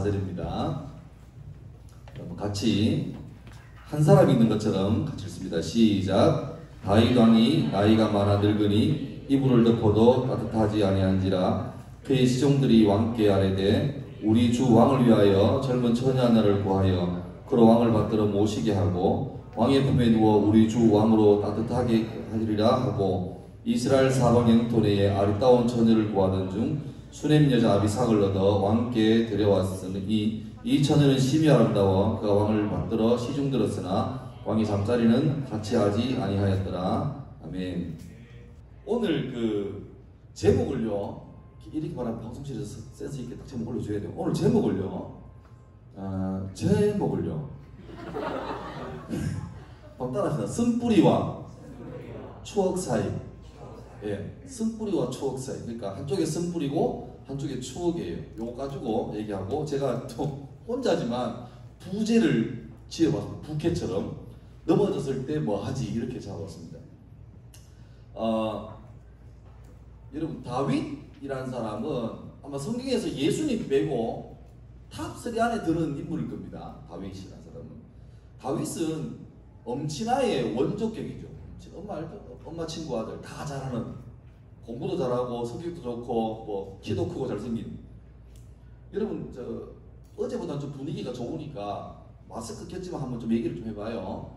4절입니다. 같이 한 사람이 있는 것처럼 같이 읽습니다. 시작. 다윗 왕이 나이가 많아 늙으니 이불을 덮어도 따뜻하지 아니한지라 그의 시종들이 왕께 아뢰되 우리 주 왕을 위하여 젊은 처녀 하나를 구하여 그로 왕을 받들어 모시게 하고 왕의 품에 누워 우리 주 왕으로 따뜻하게 하리라 하고 이스라엘 사방 영토 내에 아리따운 처녀를 구하던 중 수넴 여자 아비삭을 얻어 왕께 데려왔으니 이 처녀는 심히 아름다워 그가 왕을 받들어 시중들었으나 왕이 잠자리는 같이 하지 아니하였더라. 아멘. 오늘 그 제목을요, 이렇게 말하면 방송실에서 센스 있게 딱 제목 올려줘야 돼요. 오늘 제목을요, 따라하시다. 쓴뿌리와 추억 사이. 예, 쓴뿌리와 추억 사이. 그러니까 한쪽에 쓴뿌리고 한쪽에 추억이에요. 요거 가지고 얘기하고 제가 또 혼자지만 부제를 지어봤습니다. 부캐처럼 넘어졌을 때 뭐 하지 이렇게 잡았습니다. 여러분 다윗이라는 사람은 아마 성경에서 예수님 빼고 탑3 안에 드는 인물일 겁니다. 다윗이라는 사람은. 다윗은 엄친아의 원조격이죠. 엄마 친구 아들 다 잘하는, 공부도 잘하고 성격도 좋고 뭐 키도 크고 잘생긴. 여러분 어제보다 좀 분위기가 좋으니까 마스크 꼈지만 한번 좀 얘기를 좀 해봐요.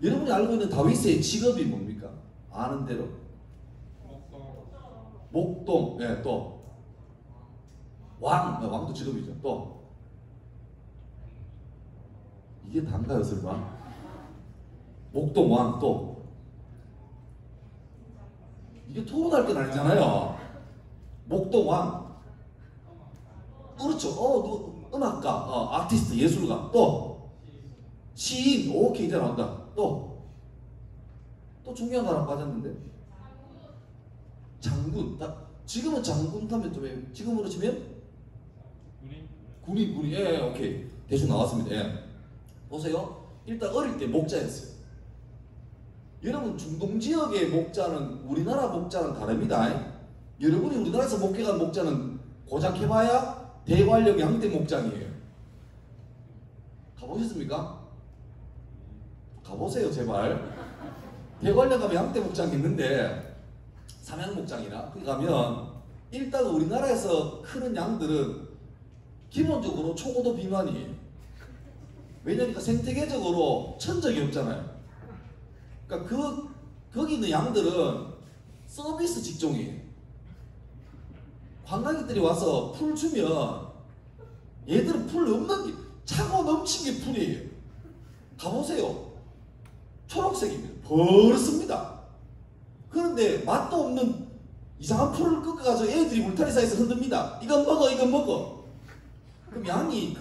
여러분이 알고 있는 다윗의 직업이 뭡니까? 아는 대로. 목동. 예, 또 왕도 직업이죠. 또 이게 단가요, 설마? 목동 왕. 또 이게 토론할 건 아니잖아요. 목동 왕. 그렇죠. 음악가, 아티스트, 예술가. 또 시인. 오케이, 이제 나온다. 또 중요한 거 하나 빠졌는데, 장군. 지금은 장군 하면 좀, 지금으로 치면 군인. 예, 오케이, 대충 나왔습니다. 예. 보세요. 일단 어릴 때 목자였어요. 여러분 중동 지역의 목자는 우리나라 목자는 다릅니다. 여러분이 우리나라에서 목회한 목자는 고작 해봐야 대관령 양떼 목장이에요. 가보셨습니까? 가보세요 제발. 대관령 가면 양떼 목장이 있는데 삼양 목장이나 거기 가면 일단 우리나라에서 크는 양들은 기본적으로 초고도 비만이에요. 왜냐니까 생태계적으로 천적이 없잖아요. 그러니까 거기 있는 양들은 서비스 직종이에요. 관광객들이 와서 풀 주면 얘들은 풀 없는 게 차고 넘치게 풀이에요. 가보세요. 초록색입니다. 벌습니다. 그런데 맛도 없는 이상한 풀을 꺾어가지고 애들이 울타리 사이에서 흔듭니다. 이건 먹어. 그럼 양이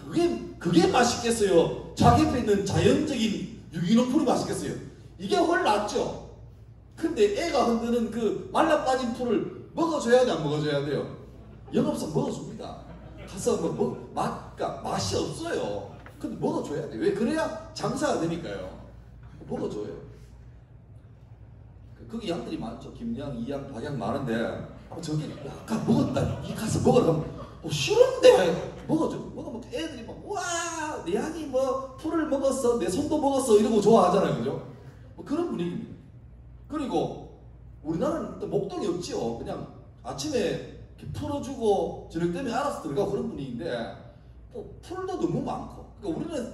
그게 맛있겠어요? 자기 옆에 있는 자연적인 유기농 풀이 맛있겠어요? 이게 훨 낫죠. 근데 애가 흔드는 그 말라 빠진 풀을 먹어줘야 돼, 안 먹어줘야 돼요? 영업상 먹어줍니다. 가서 그러니까 맛이 없어요. 근데 먹어줘야 돼. 왜? 그래야 장사가 되니까요. 먹어줘요. 거기 양들이 많죠. 김양, 이양, 박양 많은데 저기 아까 먹었다. 이 가서 먹으라. 싫은데 먹어줘. 먹으면 애들이 막 와, 내 양이 뭐 풀을 먹었어, 내 손도 먹었어 이러고 좋아하잖아요, 그죠? 그런 분위기입니다. 그리고 우리나라는 또 목동이 없지요. 그냥 아침에 풀어주고 저녁 되면 알아서 들어가고 그런 분위기인데 또 풀도 너무 많고. 그러니까 우리는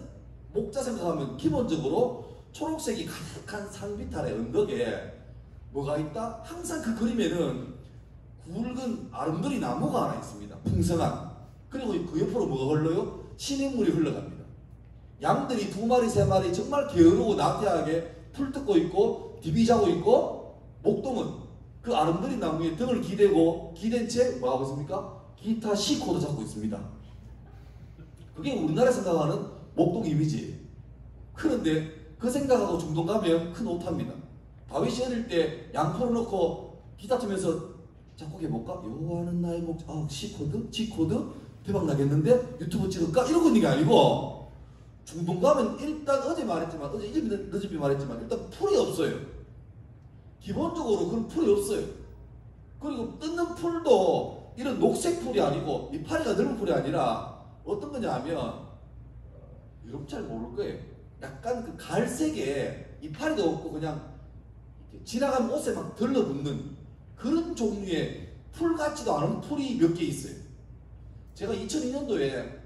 목자 생각하면 기본적으로 초록색이 가득한 산비탈의 언덕에 뭐가 있다? 항상 그 그림에는 굵은 아름드리 나무가 하나 있습니다. 풍성한. 그리고 그 옆으로 뭐가 흘러요? 시냇물이 흘러갑니다. 양들이 2마리, 3마리 정말 게으르고 나태하게 풀 뜯고 있고 디비 자고 있고, 목동은 그 아름드리 나무에 등을 기댄 채 뭐하고 있습니까? 기타 C코드 잡고 있습니다. 그게 우리나라 생각하는 목동 이미지예요. 그런데 그 생각하고 중동 가면 큰 오타입니다. 다윗이 어릴 때 양포를 넣고 기타 치면서 작곡해볼까? 여호와는 나의 목자. C코드? G코드? 대박 나겠는데? 유튜브 찍을까? 이러고 있는 게 아니고, 중동 가면 일단 어제 늦은비 말했지만 일단 풀이 없어요. 기본적으로 그런 풀이 없어요. 그리고 뜯는 풀도 이런 녹색 풀이 아니고 이파리가 넓은 풀이 아니라 어떤 거냐 하면 여러분 잘 모를 거예요. 약간 그 갈색에 이파리도 없고 그냥 이렇게 지나가는 옷에 막 들러붙는 그런 종류의 풀 같지도 않은 풀이 몇 개 있어요. 제가 2002년도에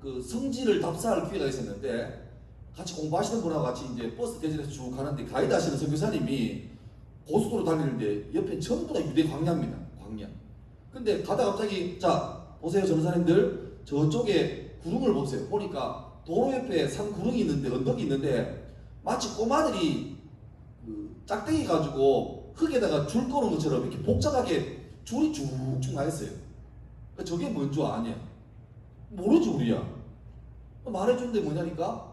그 성지를 답사할 기회가 있었는데 같이 공부하시는 분하고 같이 이제 버스 대절해서 쭉 가는데 가이드 하시는 선교사님이 고속도로 달리는데 옆에 전부 다 유대 광야입니다. 광야. 근데 가다 갑자기 자 보세요 전도사님들 저쪽에 구름을 보세요. 보니까 도로 옆에 산 구름이 있는데 언덕이 있는데 마치 꼬마들이 그 짝대기 가지고 흙에다가 줄 거는 것처럼 이렇게 복잡하게 줄이 쭉쭉 나 있어요. 그러니까 저게 뭔 줄 아냐? 모르지 우리야. 말해주는데 뭐냐니까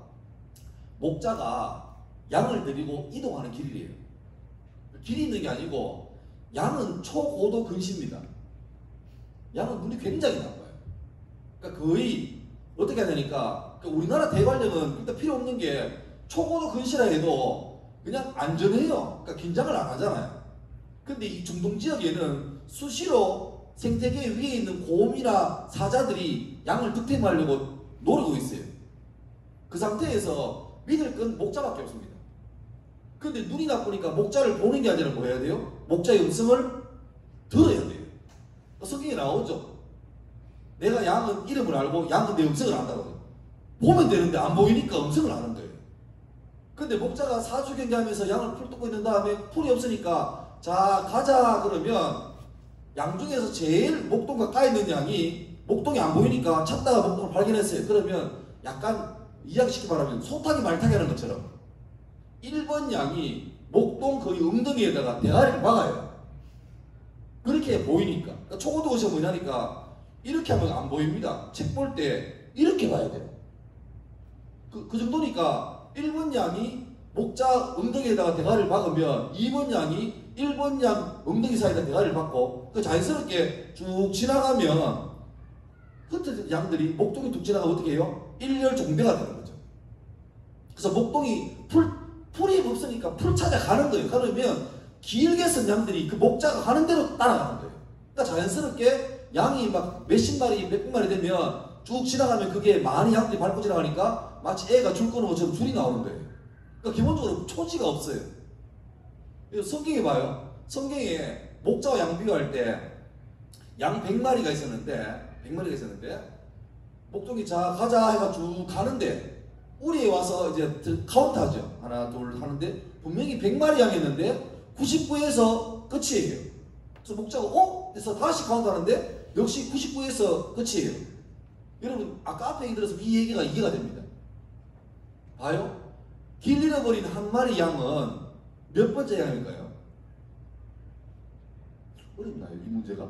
목자가 양을 데리고 이동하는 길이래요. 길이 있는 게 아니고 양은 초고도 근시입니다. 양은 눈이 굉장히 나빠요. 그러니까 거의 어떻게 하냐니까 우리나라 대관령은 일단 필요 없는 게 초고도 근시라 해도 그냥 안전해요. 그러니까 긴장을 안 하잖아요. 근데 이 중동 지역에는 수시로 생태계 위에 있는 곰이나 사자들이 양을 득템하려고 노리고 있어요. 그 상태에서 믿을 건 목자밖에 없습니다. 근데 눈이 나쁘니까 목자를 보는 게 아니라 뭐 해야 돼요? 목자의 음성을 들어야 돼요. 성경에 나오죠. 내가 양은 이름을 알고 양은 내 음성을 안다고. 보면 되는데 안 보이니까 음성을 아는 거예요. 근데 목자가 사주 경계하면서 양을 풀 뜯고 있는 다음에 풀이 없으니까 자 가자 그러면 양 중에서 제일 목동과 까있는 양이 목동이 안 보이니까 찾다가 목동을 발견했어요. 그러면 약간 이야기시켜 말하면 소타기 말타기 하는 것처럼 1번 양이 목동 거의 엉덩이에다가 대가리를 박아요. 그렇게 보이니까. 그러니까 초고도 것이 뭐냐니까 이렇게 하면 안 보입니다. 책 볼 때 이렇게 봐야 돼요. 그 정도니까 1번 양이 목자 엉덩이에다가 대가리를 박으면 2번 양이 1번 양 엉덩이 사이에다 대가리를 박고 그 자연스럽게 쭉 지나가면 흩어진 양들이 목동이 쭉 지나가면 어떻게 해요? 일렬 종대가 되는 거죠. 그래서 목동이 풀이 없으니까 풀 찾아가는 거예요. 그러면 길게 쓴 양들이 그 목자가 가는 대로 따라가는 거예요. 그러니까 자연스럽게 양이 막 몇십 마리, 몇백 마리 되면 쭉 지나가면 그게 많이 양들이 밟고 지나가니까 마치 애가 줄 거는 것처럼 줄이 나오는 거예요. 그러니까 기본적으로 초지가 없어요. 성경에 봐요. 성경에 목자와 양 비교할 때 양 100마리가 있었는데 목동이 자 가자 해가 쭉 가는데 우리에 와서 이제 카운트하죠. 하나 둘 하는데 분명히 100마리 양이었는데 99에서 끝이에요. 그래서 목자가 해서 다시 카운트하는데 역시 99에서 끝이에요. 여러분 아까 앞에 얘기 들어서 이 얘기가 이해가 됩니다. 봐요. 길 잃어버린 한 마리 양은 몇 번째 양일까요? 어렵나요 이 문제가?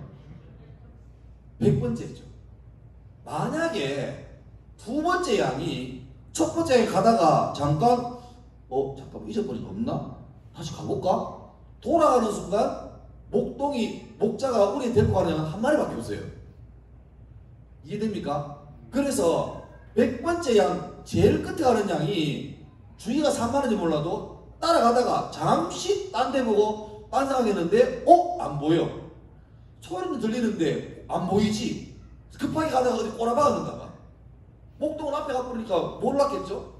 100번째죠. 만약에 두 번째 양이 첫 번째 양이 가다가 잠깐 잊어버린 거 없나? 다시 가볼까? 돌아가는 순간 목자가 우리 데리고 가는 양은 한 마리밖에 없어요. 이해됩니까? 그래서 100번째 양 제일 끝에 가는 양이 주위가 산만한지 몰라도 따라가다가 잠시 딴 데 보고 딴생각했는데 안 보여. 소리는 들리는데 안 보이지. 급하게 가다가 어디 꼬라박았는가 봐. 목동은 앞에 가버리니까 몰랐겠죠?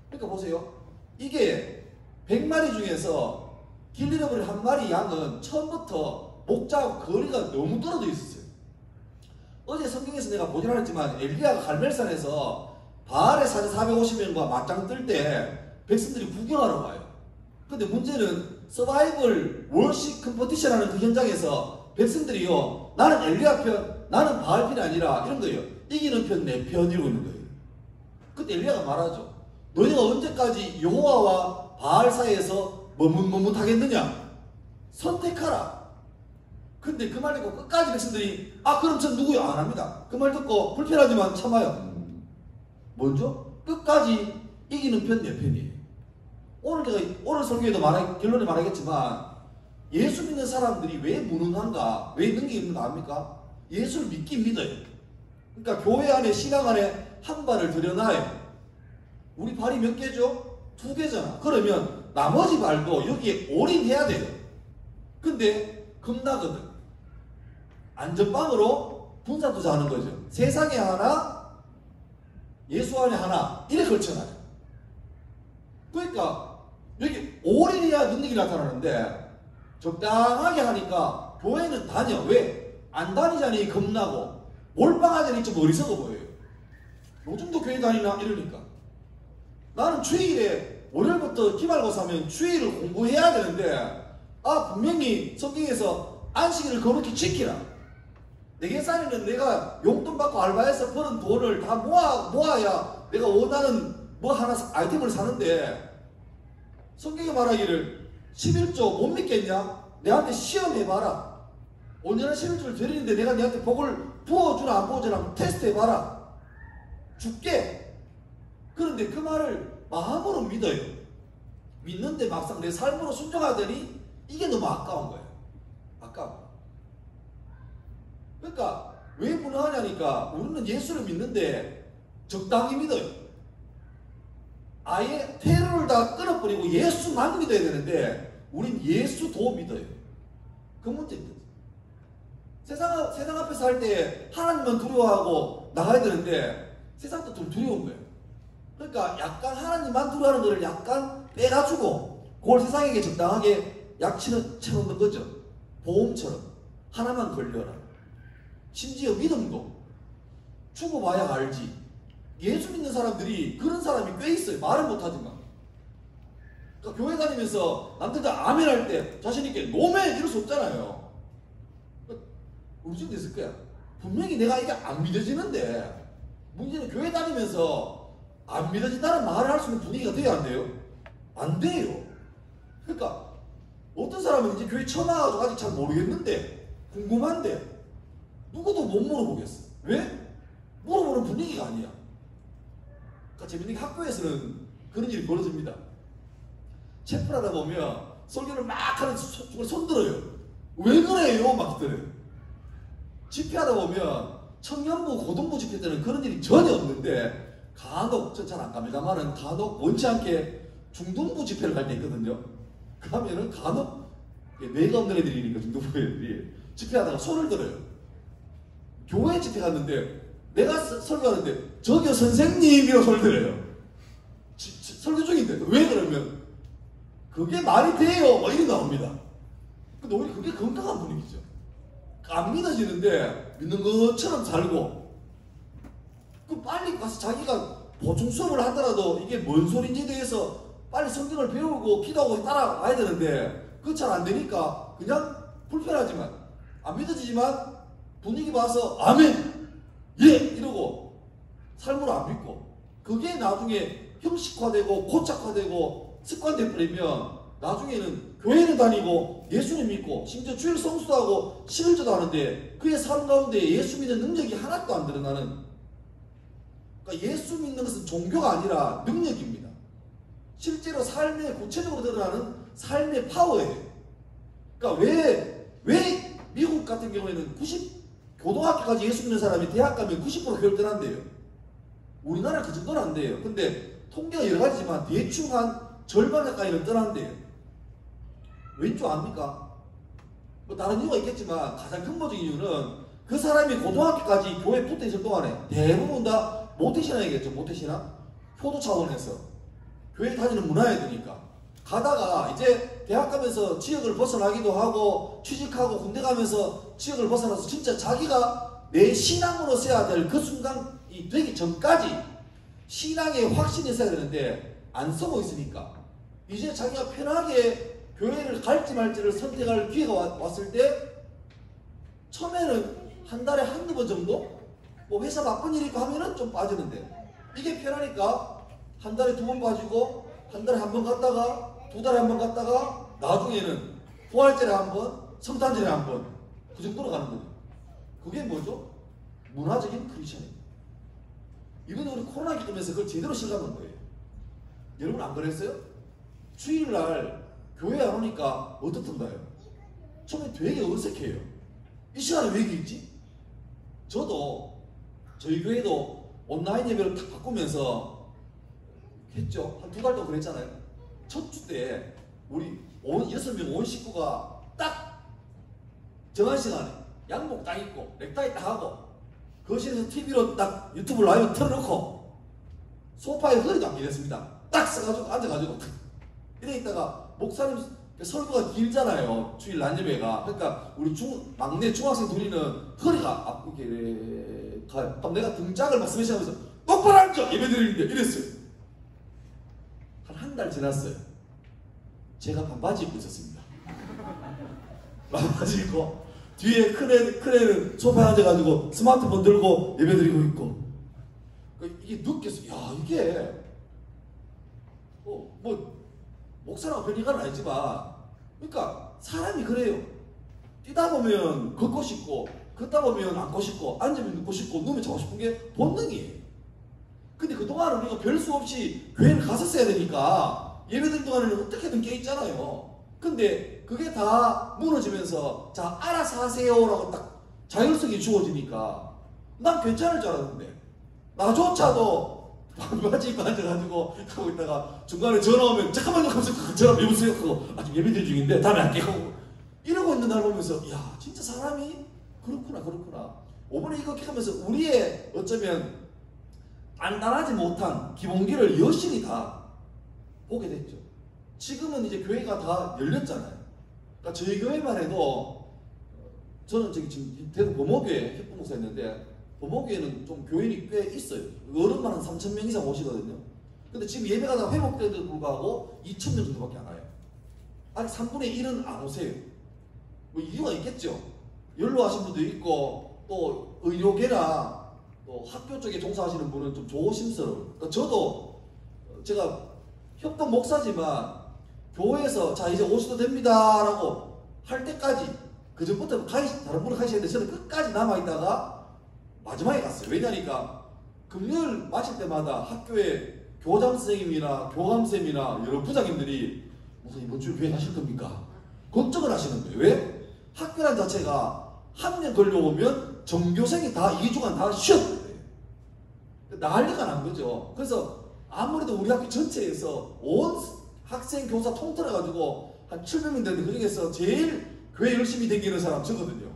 그러니까 보세요. 이게 100마리 중에서 길 잃어버린 한 마리 양은 처음부터 목자하고 거리가 너무 떨어져 있었어요. 어제 성경에서 내가 보진 않았지만 엘리야가 갈멜산에서 바알의 사제 450명과 맞짱 뜰 때 백성들이 구경하러 와요. 근데 문제는 서바이벌 월십 컴퍼티션하는 그 현장에서 백성들이요 나는 엘리야 편, 나는 바알 편이 아니라 이런 거예요. 이기는 편, 내 편 이러고 있는 거예요. 그때 엘리야가 말하죠. 너희가 언제까지 여호와와 바알 사이에서 머뭇머뭇하겠느냐? 선택하라. 근데 그 말 듣고 끝까지 백성들이 그럼 전 누구요? 안 합니다. 그 말 듣고 불편하지만 참아요. 먼저 끝까지 이기는 편, 내 편이에요. 오늘 설교에도 결론에 말하겠지만 예수 믿는 사람들이 왜 무능한가, 왜 능력이 있는가 압니까? 예수를 믿긴 믿어요. 그러니까 교회 안에, 신앙 안에 한 발을 들여놔요. 우리 발이 몇 개죠? 2개잖아. 그러면 나머지 발도 여기에 올인해야 돼요. 근데 겁나거든. 안전빵으로 분산투자하는 거죠. 세상에 하나, 예수 안에 하나 이래 걸쳐놔요. 그러니까 여기 오일이야 능력이 나타나는데 적당하게 하니까 교회는 다녀. 왜? 안 다니자니 겁나고 몰빵하자니 좀 어리석어 보여요. 요즘도 교회 다니나? 이러니까. 나는 주일에 월요일부터 기말고사 하면 주일을 공부해야 되는데 분명히 성경에서 안식일을 거룩히 지키라. 내 계산에는 내가 용돈 받고 알바해서 버는 돈을 다 모아야 내가 원하는 뭐 하나 아이템을 사는데 성경이 말하기를 11조 못 믿겠냐? 내한테 시험해봐라. 온전한 11조를 드리는데 내가 내한테 복을 부어주나 안 부어주나 한번 테스트해봐라. 줄게. 그런데 그 말을 마음으로 믿어요. 믿는데 막상 내 삶으로 순종하더니 이게 너무 아까운 거예요. 아까워. 그러니까 왜 무능하냐니까 우리는 예수를 믿는데 적당히 믿어요. 아예 테러를 다 끊어버리고 예수만 믿어야 되는데 우린 예수도 믿어요. 그 문제입니다. 세상 앞에서 할 때 하나님만 두려워하고 나가야 되는데 세상도 좀 두려운 거예요. 그러니까 약간 하나님만 두려워하는 거를 약간 빼가지고 그걸 세상에게 적당하게 약치는 거죠. 보험처럼 하나만 걸려라. 심지어 믿음도 죽어봐야 알지. 예수 믿는 사람들이 그런 사람이 꽤 있어요. 말은 못하지만. 그러니까 교회 다니면서 남들 다 아멘 할 때 자신있게 노멘 이럴 수 없잖아요. 우주도 있을 거야. 분명히 내가 이게 안 믿어지는데 문제는 교회 다니면서 안 믿어진다는 말을 할 수 있는 분위기가 돼야 안 돼요? 안 돼요. 그러니까 어떤 사람은 이제 교회 처음 와가지고 아직 잘 모르겠는데 궁금한데 누구도 못 물어보겠어. 왜? 물어보는 분위기가 아니야. 그러니까 재밌는 게 학교에서는 그런 일이 벌어집니다. 체플 하다 보면 설교를 막 하는 손 들어요. 왜 그래요? 막 들어요. 집회하다 보면 청년부, 고등부 집회 때는 그런 일이 전혀 없는데 간혹, 전 잘 안 갑니다만은 간혹 원치 않게 중등부 집회를 갈 때 있거든요. 그러면은 간혹 뇌가 없는 애들이니까 중등부 애들이 집회하다가 손을 들어요. 교회 집회 갔는데 내가 설교하는데 저기요 선생님이라고 손을 들어요. 설교 중인데 왜 그러면 그게 말이 돼요? 막 이런 나옵니다. 근데 오히려 그게 건강한 분위기죠. 안 믿어지는데 믿는 것처럼 살고 그 빨리 가서 자기가 보충 수업을 하더라도 이게 뭔 소리인지에 대해서 빨리 성경을 배우고 기도하고 따라와야 되는데 그거 잘 안 되니까 그냥 불편하지만 안 믿어지지만 분위기 봐서 아멘 예 이러고 삶으로 안 믿고 그게 나중에 형식화되고 고착화되고 습관돼 버리면 나중에는 교회는 다니고 예수님 믿고 심지어 주일 성수도 하고 11조도 하는데 그의 삶 가운데 예수 믿는 능력이 하나도 안 드러나는. 그러니까 예수 믿는 것은 종교가 아니라 능력입니다. 실제로 삶에 구체적으로 드러나는 삶의 파워예요. 그러니까 왜 미국 같은 경우에는 고등학교까지 예수 믿는 사람이 대학 가면 90% 교회를 떠난대요. 우리나라 그 정도는 안 돼요. 근데 통계가 여러 가지지만 대충 한 절반 가까이는 떠난대요. 왠 줄 압니까? 뭐 다른 이유가 있겠지만 가장 근본적인 이유는 그 사람이 고등학교까지 교회에 붙어 있을 동안에 대부분 다 모태신앙이겠죠. 모태신앙? 효도 차원에서 교회 다니는 문화에 드니까 가다가 이제 대학 가면서 지역을 벗어나기도 하고 취직하고 군대 가면서 지역을 벗어나서 진짜 자기가 내 신앙으로 써야 될 그 순간이 되기 전까지 신앙의 확신이 있어야 되는데 안 서고 있으니까 이제 자기가 편하게 교회를 갈지 말지를 선택할 기회가 왔을 때 처음에는 한 달에 한두 번 정도 뭐 회사 바쁜 일이 있고 하면은 좀 빠지는데 이게 편하니까 한 달에 2번 빠지고 한 달에 1번 갔다가 2달에 1번 갔다가 나중에는 부활절에 1번, 성탄절에 1번 그 정도로 가는 거죠. 그게 뭐죠? 문화적인 크리스천입니다. 이번에 우리 코로나 기점에서 그걸 제대로 실감한 거예요. 여러분 안 그랬어요? 주일날 교회 안 오니까 어떻던가요? 처음에 되게 어색해요. 이 시간에 왜 이게 있지? 저희 교회도 온라인 예배를 탁 바꾸면서 했죠. 한 2달 동안 그랬잖아요. 첫 주 때 우리 6명 온 식구가 딱 정한 시간에 양복 딱 입고 넥타이 딱 하고 거실에서 TV로 딱 유튜브 라이브 틀어놓고 소파에 허리도 안 기댔습니다. 딱 써가지고 앉아가지고 이래 있다가 목사님 설교가 길잖아요. 주일 난예배가. 그러니까 우리 막내 중학생 둘이는 허리가 아프게 가요. 그럼 내가 등짝을 막 스매시하면서 똑바로 앉아! 예배 드리는데 이랬어요. 한 달 지났어요. 제가 반바지 입고 있었습니다. 반바지 입고 뒤에 큰 애는 소파에 앉아가지고 스마트폰 들고 예배 드리고 있고. 이게 느꼈어요. 야, 이게 뭐 목사라고 별일은 아니지만, 그러니까 사람이 그래요. 뛰다 보면 걷고 싶고, 걷다 보면 앉고 싶고, 앉으면 눕고 싶고, 누우면 자고 싶은 게 본능이에요. 근데 그동안 우리가 별 수 없이 교회를 갔었어야 되니까 예배드린 동안에는 어떻게든 깨있잖아요. 근데 그게 다 무너지면서 자, 알아서 하세요라고 딱 자율성이 주어지니까 난 괜찮을 줄 알았는데, 나조차도 반바지 입고 앉아가지고 하고 있다가 중간에 전화 오면 잠깐만요 하면서 전화 왜 보세요? 그거 아직 예배드리 중인데 다음에 할게요 이러고 있는 날 보면서 야, 진짜 사람이 그렇구나. 오번에 이거 하면서 우리의 어쩌면 단단하지 못한 기본기를 여실히 다 보게 됐죠. 지금은 이제 교회가 다 열렸잖아요. 그러니까 저희 교회만 해도 저는 지금 대구 범어교회 협동목사였는데, 범어교회는 좀 교인이 꽤 있어요. 어른만 한 3,000명 이상 오시거든요. 근데 지금 예배가 다 회복돼도 불구하고 2,000명 정도밖에 안 와요. 아직 3분의 1은 안 오세요. 뭐 이유가 있겠죠. 연로하신 분도 있고, 또 의료계나 또 학교 쪽에 종사하시는 분은 좀 조심스러워요. 그러니까 저도 제가 협동 목사지만 교회에서 자 이제 오셔도 됩니다 라고 할 때까지, 그 전부터 다른 분을 가시는데 저는 끝까지 남아있다가 마지막에 갔어요. 왜냐니까 금요일 마칠 때마다 학교에 교장 선생님이나 교감쌤이나 여러 부장님들이 무슨 이번 주에 교회 가실 겁니까? 걱정을 하시는 거예요. 왜? 학교란 자체가 한 년 걸려오면 전교생이 다 2주간 다 쉬었어요. 난리가 난 거죠. 그래서 아무래도 우리 학교 전체에서 온 학생 교사 통틀어가지고 한 700명 되는데 그 중에서 제일 교회 열심히 다니는 사람 저거든요.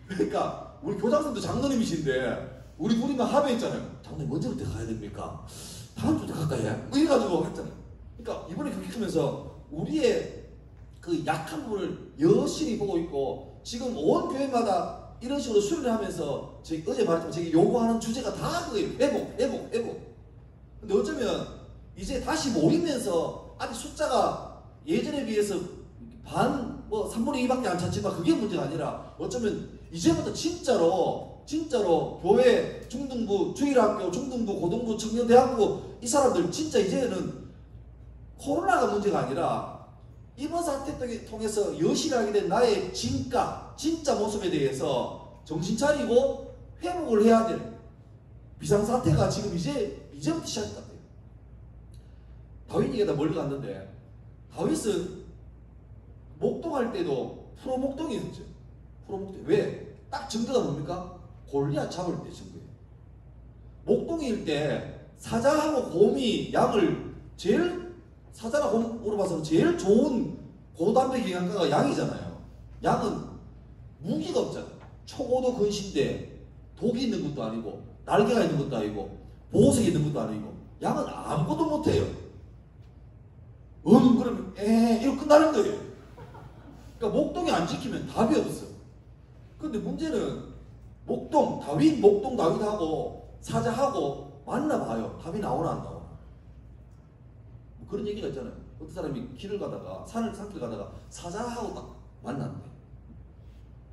그러니까 우리 교장선생님도 장로님이신데 우리 둘이만 합의했잖아요. 장로님 언제부터 가야 됩니까? 다음 주부터 갈까요? 뭐 이래가지고 했잖아요. 그러니까 이번에 그렇게 하면서 우리의 그 약한 부분을 여실히 보고 있고, 지금 온 교회마다 이런 식으로 수련을 하면서 어제 말했지만 제가 요구하는 주제가 다 그거예요. 회복. 근데 어쩌면 이제 다시 모이면서 아직 숫자가 예전에 비해서 3분의 2밖에 안 찼지만 그게 문제가 아니라 어쩌면 이제부터 진짜로 교회, 중등부, 주일학교, 중등부, 고등부, 청년대학부 이 사람들 진짜 이제는 코로나가 문제가 아니라 이번 사태 통해서 여실하게 된 나의 진짜 모습에 대해서 정신 차리고 회복을 해야 될 비상사태가 지금 이제부터 시작인 것 같아요. 다윗 얘기가 멀리 갔는데, 다윗은 목동할 때도 프로 목동이 있었죠. 프로 목동. 왜? 딱 증거가 뭡니까? 골리앗 잡을 때 증거예요. 목동일 때 사자하고 곰이 양을 사자나 곰으로 봐서는 제일 좋은 고단백 영양가가 양이잖아요. 양은 무기가 없잖아요. 초고도 근신대 독이 있는 것도 아니고 날개가 있는 것도 아니고 보호색이 있는 것도 아니고 양은 아무것도 못해요. 그러면 이거 끝나는 거예요. 그러니까 목동이 안 지키면 답이 없어. 근데 문제는 목동 다윗하고 사자하고 만나봐요. 답이 나오나 안 나오나. 뭐 그런 얘기가 있잖아요. 어떤 사람이 길을 가다가 산길 가다가 사자하고 딱 만났대.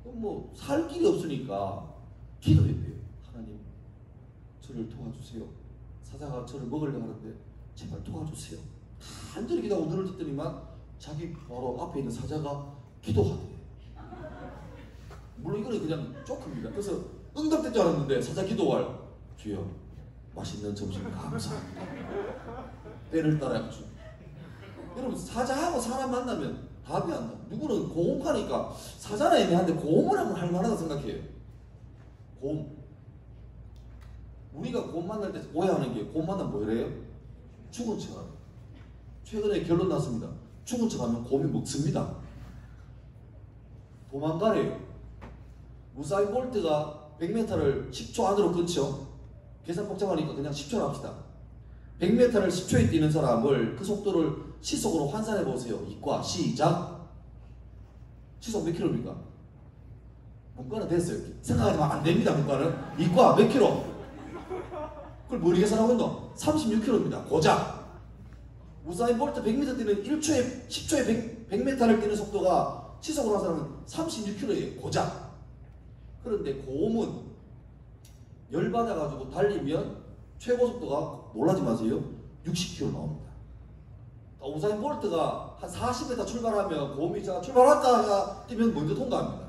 그럼 뭐 살 길이 없으니까 기도했대요. 하나님 저를 도와주세요. 사자가 저를 먹으려고 하는데 제발 도와주세요. 간절히 기도하고 눈을 떴더니만 자기 바로 앞에 있는 사자가 기도하대. 물론 이거는 그냥 조크입니다. 그래서 응답될 줄 알았는데 사자 기도할 주여 맛있는 점심 감사합니다. 때를 따라 주. 여러분 사자하고 사람 만나면 답이 안 나. 누구는 고음하니까 사자는 애매한데 고음을 하면 할 만하다 생각해요. 고음. 우리가 고음 만날 때 오해하는 게 고음 만나면 뭐래요? 죽은 척하래. 최근에 결론 났습니다. 죽은 척하면 곰이 먹습니다. 도망가래요. 우사인 볼트가 100m를 10초 안으로 끊죠. 계산 복잡하니까 그냥 10초로 합시다. 100m를 10초에 뛰는 사람을 그 속도를 시속으로 환산해 보세요. 이과 시작. 시속 몇 킬로입니까? 문과는 됐어요. 생각하면 안 됩니다. 문과는. 이과 몇 킬로? 그걸 뭐 계산하고 있노? 36킬로입니다. 고작. 우사인 볼트 100m 뛰는 1초에 10초에 100m를 뛰는 속도가 시속으로 환산하면 36킬로예요. 고작. 그런데 고음은 열받아가지고 달리면 최고 속도가 놀라지 마세요. 60km 나옵니다. 우사인 볼트가 한 40m 출발하면 고음이 자 출발했다 뛰면 먼저 통과합니다.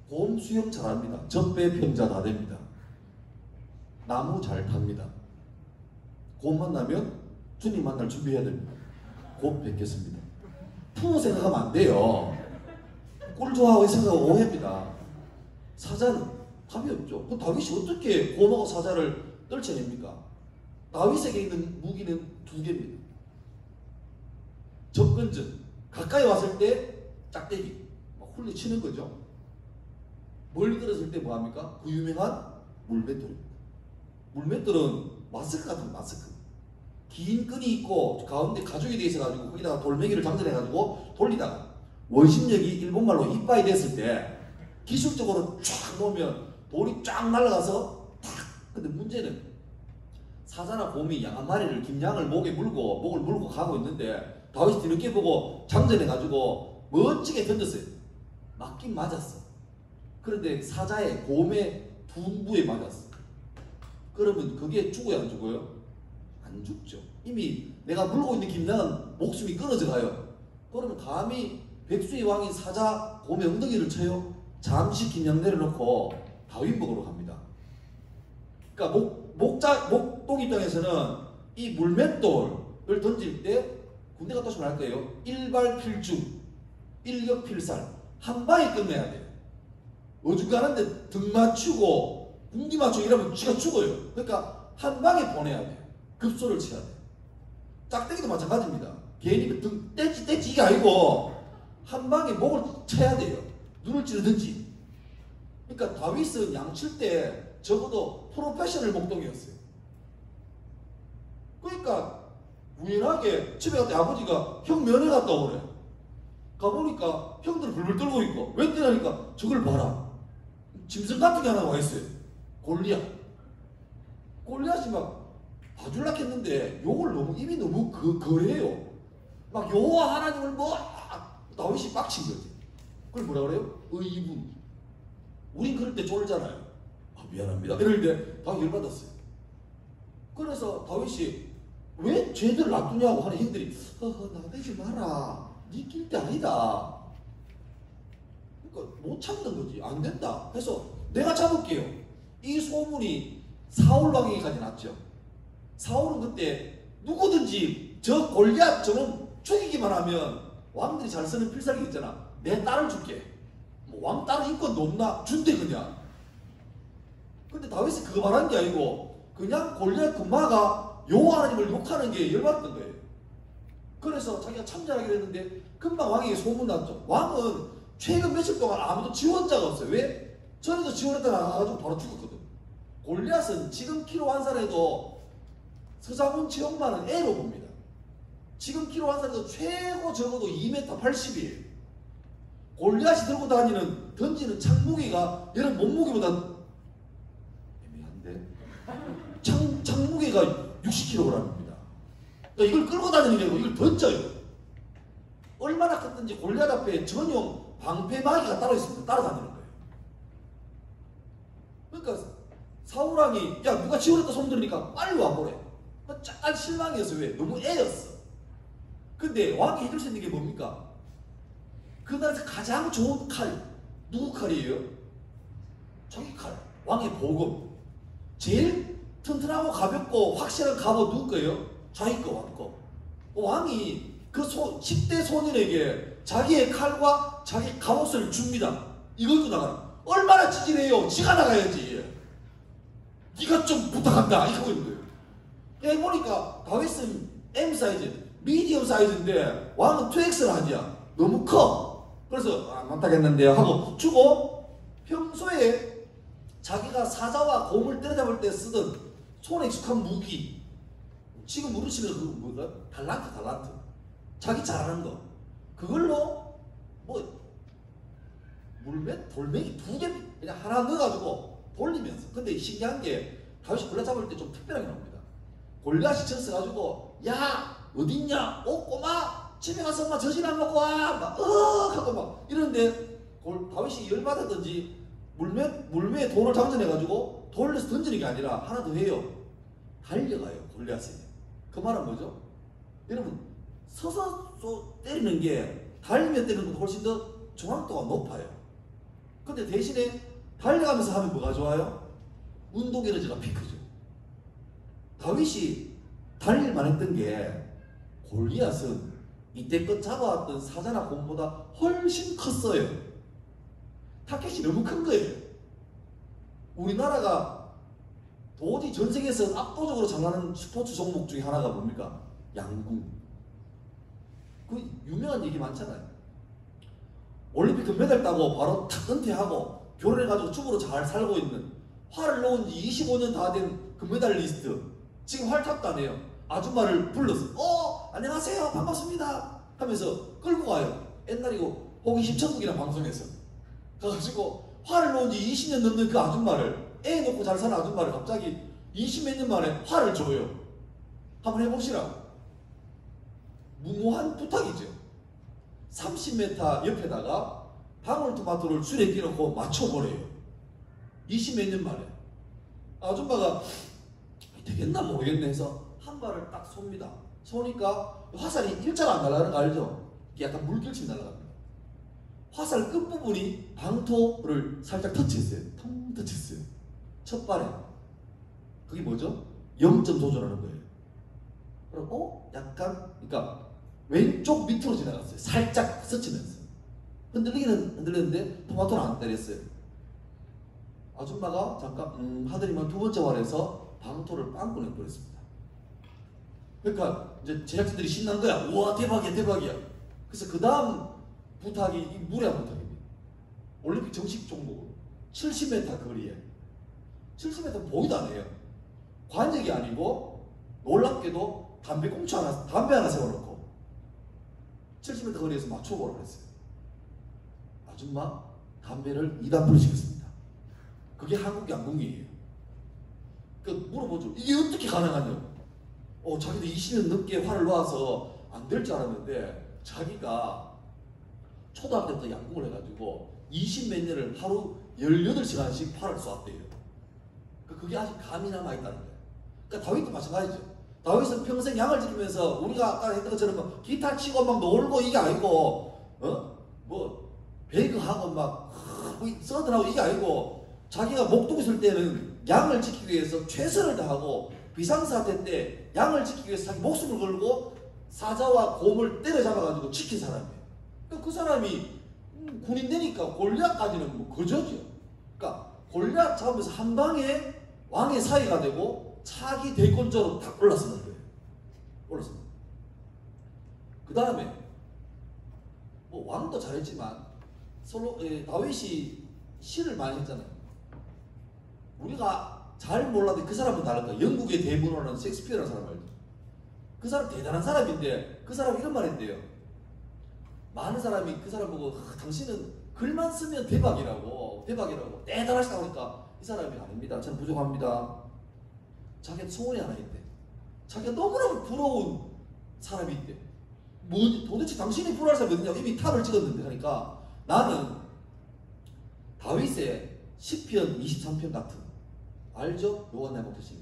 고음 수영 잘합니다. 적배 평자 다 됩니다. 나무 잘 탑니다. 고음 만나면 주님 만날 준비해야 됩니다. 곧 뵙겠습니다. 풍어 생각하면 안 돼요. 꿀 좋아하고 생각하고 오해입니다. 사자는 답이 없죠. 그 다윗이 어떻게 고음하고 사자를 떨쳐냅니까? 다윗에게 있는 무기는 두 개입니다. 접근전, 가까이 왔을 때 짝대기, 막 훌리치는 거죠. 멀리 떨어질 때 뭐합니까? 그 유명한 물맷돌입니다. 물맷돌은 마스크 같은 마스크. 긴 끈이 있고 가운데 가죽이 되어 있어가지고 거기다가 돌멩이를 장전해가지고 돌리다가 원심력이 일본말로 이빠이 됐을 때 기술적으로 쫙 놓으면 돌이 쫙 날아가서 탁! 근데 문제는 사자나 곰이 양 한 마리를 김양을 목을 물고 가고 있는데 다윗이 뒤늦게 보고 장전해가지고 멋지게 던졌어요. 맞긴 맞았어. 그런데 사자의 곰의 둔부에 맞았어. 그러면 그게 죽어야 안 죽어요? 안 죽죠. 이미 내가 물고 있는 김양은 목숨이 끊어져 가요. 그러면 감히 백수의 왕인 사자 곰의 엉덩이를 쳐요? 잠시 김양 내려놓고 다윗 먹으러 갑니다. 그러니까 목동 입장에서는 이 물맷돌을 던질 때 군대 갔다 오시면 할 거예요. 일발필중, 일격필살. 한 방에 끝내야 돼요. 어중간한데 등 맞추고 군기 맞추고 이러면 쥐가 죽어요. 그러니까 한 방에 보내야 돼요. 급소를 쳐야 돼요. 짝대기도 마찬가지입니다. 괜히 등 떼지 이게 아니고 한 방에 목을 쳐야 돼요. 눈을 찌르든지. 그러니까 다윗은 양칠 때 적어도 프로페셔널 목동이었어요. 그러니까 우연하게 집에 갔더니 아버지가 형 면회 갔다 오래. 가보니까 형들 불불 떨고 있고 왜 뛰라니까 저걸 봐라. 짐승 같은 게 하나 와 있어요. 골리앗이 막 봐줄락 했는데 욕을 너무 입이 너무 거래요. 막 여호와 하나님을 뭐 다윗이 빡친 거지. 그걸 뭐라 그래요? 의분. 우린 그럴 때 쫄잖아요. 미안합니다. 이럴 때 다 열받았어요. 그래서 다윗이 왜 쟤들 놔두냐고 하는 형들이 나대지 마라. 네 낄 때 아니다. 그러니까 못 참는 거지. 안 된다. 그래서 내가 잡을게요. 이 소문이 사울 왕에게까지 났죠. 사울은 그때 누구든지 저 골리앗 저는 죽이기만 하면 왕들이 잘 쓰는 필살기 있잖아. 내 딸을 줄게. 뭐 왕 딸 인권도 없나? 준대 그냥. 근데 다윗이 그거 말한 게 아니고 그냥 골리앗 금마가 여호와 하나님을 욕하는 게 열받았던 거예요. 그래서 자기가 참전하기로 했는데 금방 왕에게 소문났죠. 왕은 최근 며칠 동안 아무도 지원자가 없어요. 왜? 전에도 지원했다가 나가가지고 바로 죽었거든. 골리앗은 지금 키로 환산해도 서장훈 체육만은 애로 봅니다. 지금 키로 환산해도 최고 적어도 2m 80이에요. 골리앗이 들고 다니는 던지는 창무게가 얘는 몸무게보다 애매한데 창무게가 60kg입니다. 그러니까 이걸 끌고 다니는 게 아니고 이걸 던져요. 얼마나 컸든지 골리앗 앞에 전용 방패막이가 따로 있습니다. 따라다니는 거예요. 그러니까 사울왕이 야 누가 지원했다 소문 들으니까 빨리 와보래. 짠 실망이었어요. 왜? 너무 애였어. 근데 왕이 해줄 수 있는 게 뭡니까? 그 나라에서 가장 좋은 칼 누구 칼이에요? 자기 칼. 왕의 보금. 제일 튼튼하고 가볍고 확실한 갑옷 누구 거예요? 자기 거 왕 거. 왕이 그 10대 소년에게 자기의 칼과 자기 갑옷을 줍니다. 이거 입고 나가라. 얼마나 찌질해요. 지가 나가야지. 네가 좀 부탁한다. 이거 있는 거예요. 해보니까 다윗은 M 사이즈, 미디엄 사이즈인데 왕은 2X를 하냐. 너무 커. 그래서 안 맞다겠는데요 하고 주고 평소에 자기가 사자와 곰을 때려잡을 때 쓰던 손에 익숙한 무기 지금 우리 집에 그 뭐가 달란트 자기 잘하는 거 그걸로 뭐 돌멩이 2개 그냥 하나 넣어가지고 돌리면서. 근데 신기한 게 다윗이 골리앗 잡을 때 좀 특별하게 나옵니다. 골리앗이 쳐 써가지고 야 어딨냐? 꼬마 집에 가서 엄마 젖이나 먹고 와 막 하고 막 이러는데 다윗이 열받았던지 물매에 돌을 장전해가지고 돌려서 던지는 게 아니라 하나 더 해요. 달려가요 골리앗에게. 그 말은 뭐죠? 여러분 서서 때리는 게 달리며 때리는 것보다 훨씬 더 정확도가 높아요. 근데 대신에 달려가면서 하면 뭐가 좋아요? 운동 에너지가 피크죠. 다윗이 달릴만 했던 게 골리앗은 이때껏 잡아왔던 사자나 곰보다 훨씬 컸어요. 타켓이 너무 큰 거예요. 우리나라가 도저히 전 세계에서 압도적으로 잘하는 스포츠 종목 중에 하나가 뭡니까? 양궁. 그 유명한 얘기 많잖아요. 올림픽 금메달 따고 바로 탁 은퇴하고 결혼해가지고 춤으로 잘 살고 있는 활을 놓은 지 25년 다 된 금메달리스트 지금 활 탑도 안 해요. 아줌마를 불러서 안녕하세요 반갑습니다 하면서 끌고 가요. 옛날이고 호기심 천국이라는 방송에서 가가지고 활을 놓은 지 20년 넘는 그 아줌마를 애 놓고 잘 사는 아줌마를 갑자기 20몇 년 만에 활을 줘요. 한번 해보시라고. 무모한 부탁이죠. 30m 옆에다가 방울토마토를 줄에 끼놓고 맞춰보래요. 20몇 년 만에. 아줌마가 되겠나 모르겠네 해서 한 발을 딱 쏩니다. 쏘니까 화살이 일자로 안 날아가는 거 알죠? 약간 물결치게 날아갑니다. 화살 끝부분이 방토를 살짝 터치했어요. 텅 터치했어요. 첫 발에. 그게 뭐죠? 0점 조절하는 거예요. 그리고 약간 그러니까 왼쪽 밑으로 지나갔어요. 살짝 스치면서. 흔들리는데 토마토는 안 때렸어요. 아줌마가 잠깐 하더니만 두 번째 활에서 방토를 빵꾸 내버렸습니다. 그러니까 이제 제작진들이 신난 거야. 우와 대박이야 대박이야. 그래서 그 다음 부탁이 이 무례한 부탁입니다. 올림픽 정식 종목으로 70m 거리에 70m 보기도 안 해요. 관역이 아니고 놀랍게도 담배 하나 세워놓고 70m 거리에서 맞춰보라고 했어요. 아줌마 담배를 2단 불시켰습니다. 그게 한국 양궁이에요. 그 물어보죠. 이게 어떻게 가능하냐고. 자기도 20년 넘게 활을 놓아서 안 될 줄 알았는데 자기가 초등학교 때부터 양궁을 해가지고 20몇 년을 하루 18시간씩 활을 쏘았대요. 그게 아직 감이 남아있다는 거예요. 그러니까 다윗도 마찬가지죠. 다윗은 평생 양을 지키면서 우리가 아까 했던 것처럼 기타 치고 막 놀고 이게 아니고 뭐 배그하고 막 서든하고 이게 아니고 자기가 목동 있을 때는 양을 지키기 위해서 최선을 다하고 비상사태 때 양을 지키기 위해서 자기 목숨을 걸고 사자와 곰을 때려잡아가지고 지킨 사람이에요. 그 사람이 군인 되니까 골리앗까지는 뭐 거저죠. 그러니까 골리앗 잡으면서 한 방에 왕의 사위가 되고 차기 대권자로 딱 올랐었는 거예요. 올랐습니다. 그 다음에 뭐 왕도 잘했지만 다윗이 시를 많이 했잖아요. 우리가 잘 몰라도 그 사람은 다른 거야. 영국의 대문호라는 셰익스피어라는 사람 알죠? 그 사람 대단한 사람인데 그 사람이 이런 말 했대요. 많은 사람이 그 사람 보고 당신은 글만 쓰면 대박이라고 대단하시다고 하니까 이 사람이 아닙니다. 저는 부족합니다. 자기가 소원이 하나 있대. 자기가 너무너무 부러운 사람이 있대. 도대체 당신이 부러워할 사람이 어디냐고. 이미 탑을 찍었는데 하니까 나는 다윗의 시편 23편 같은 알죠? 요한 나무듯이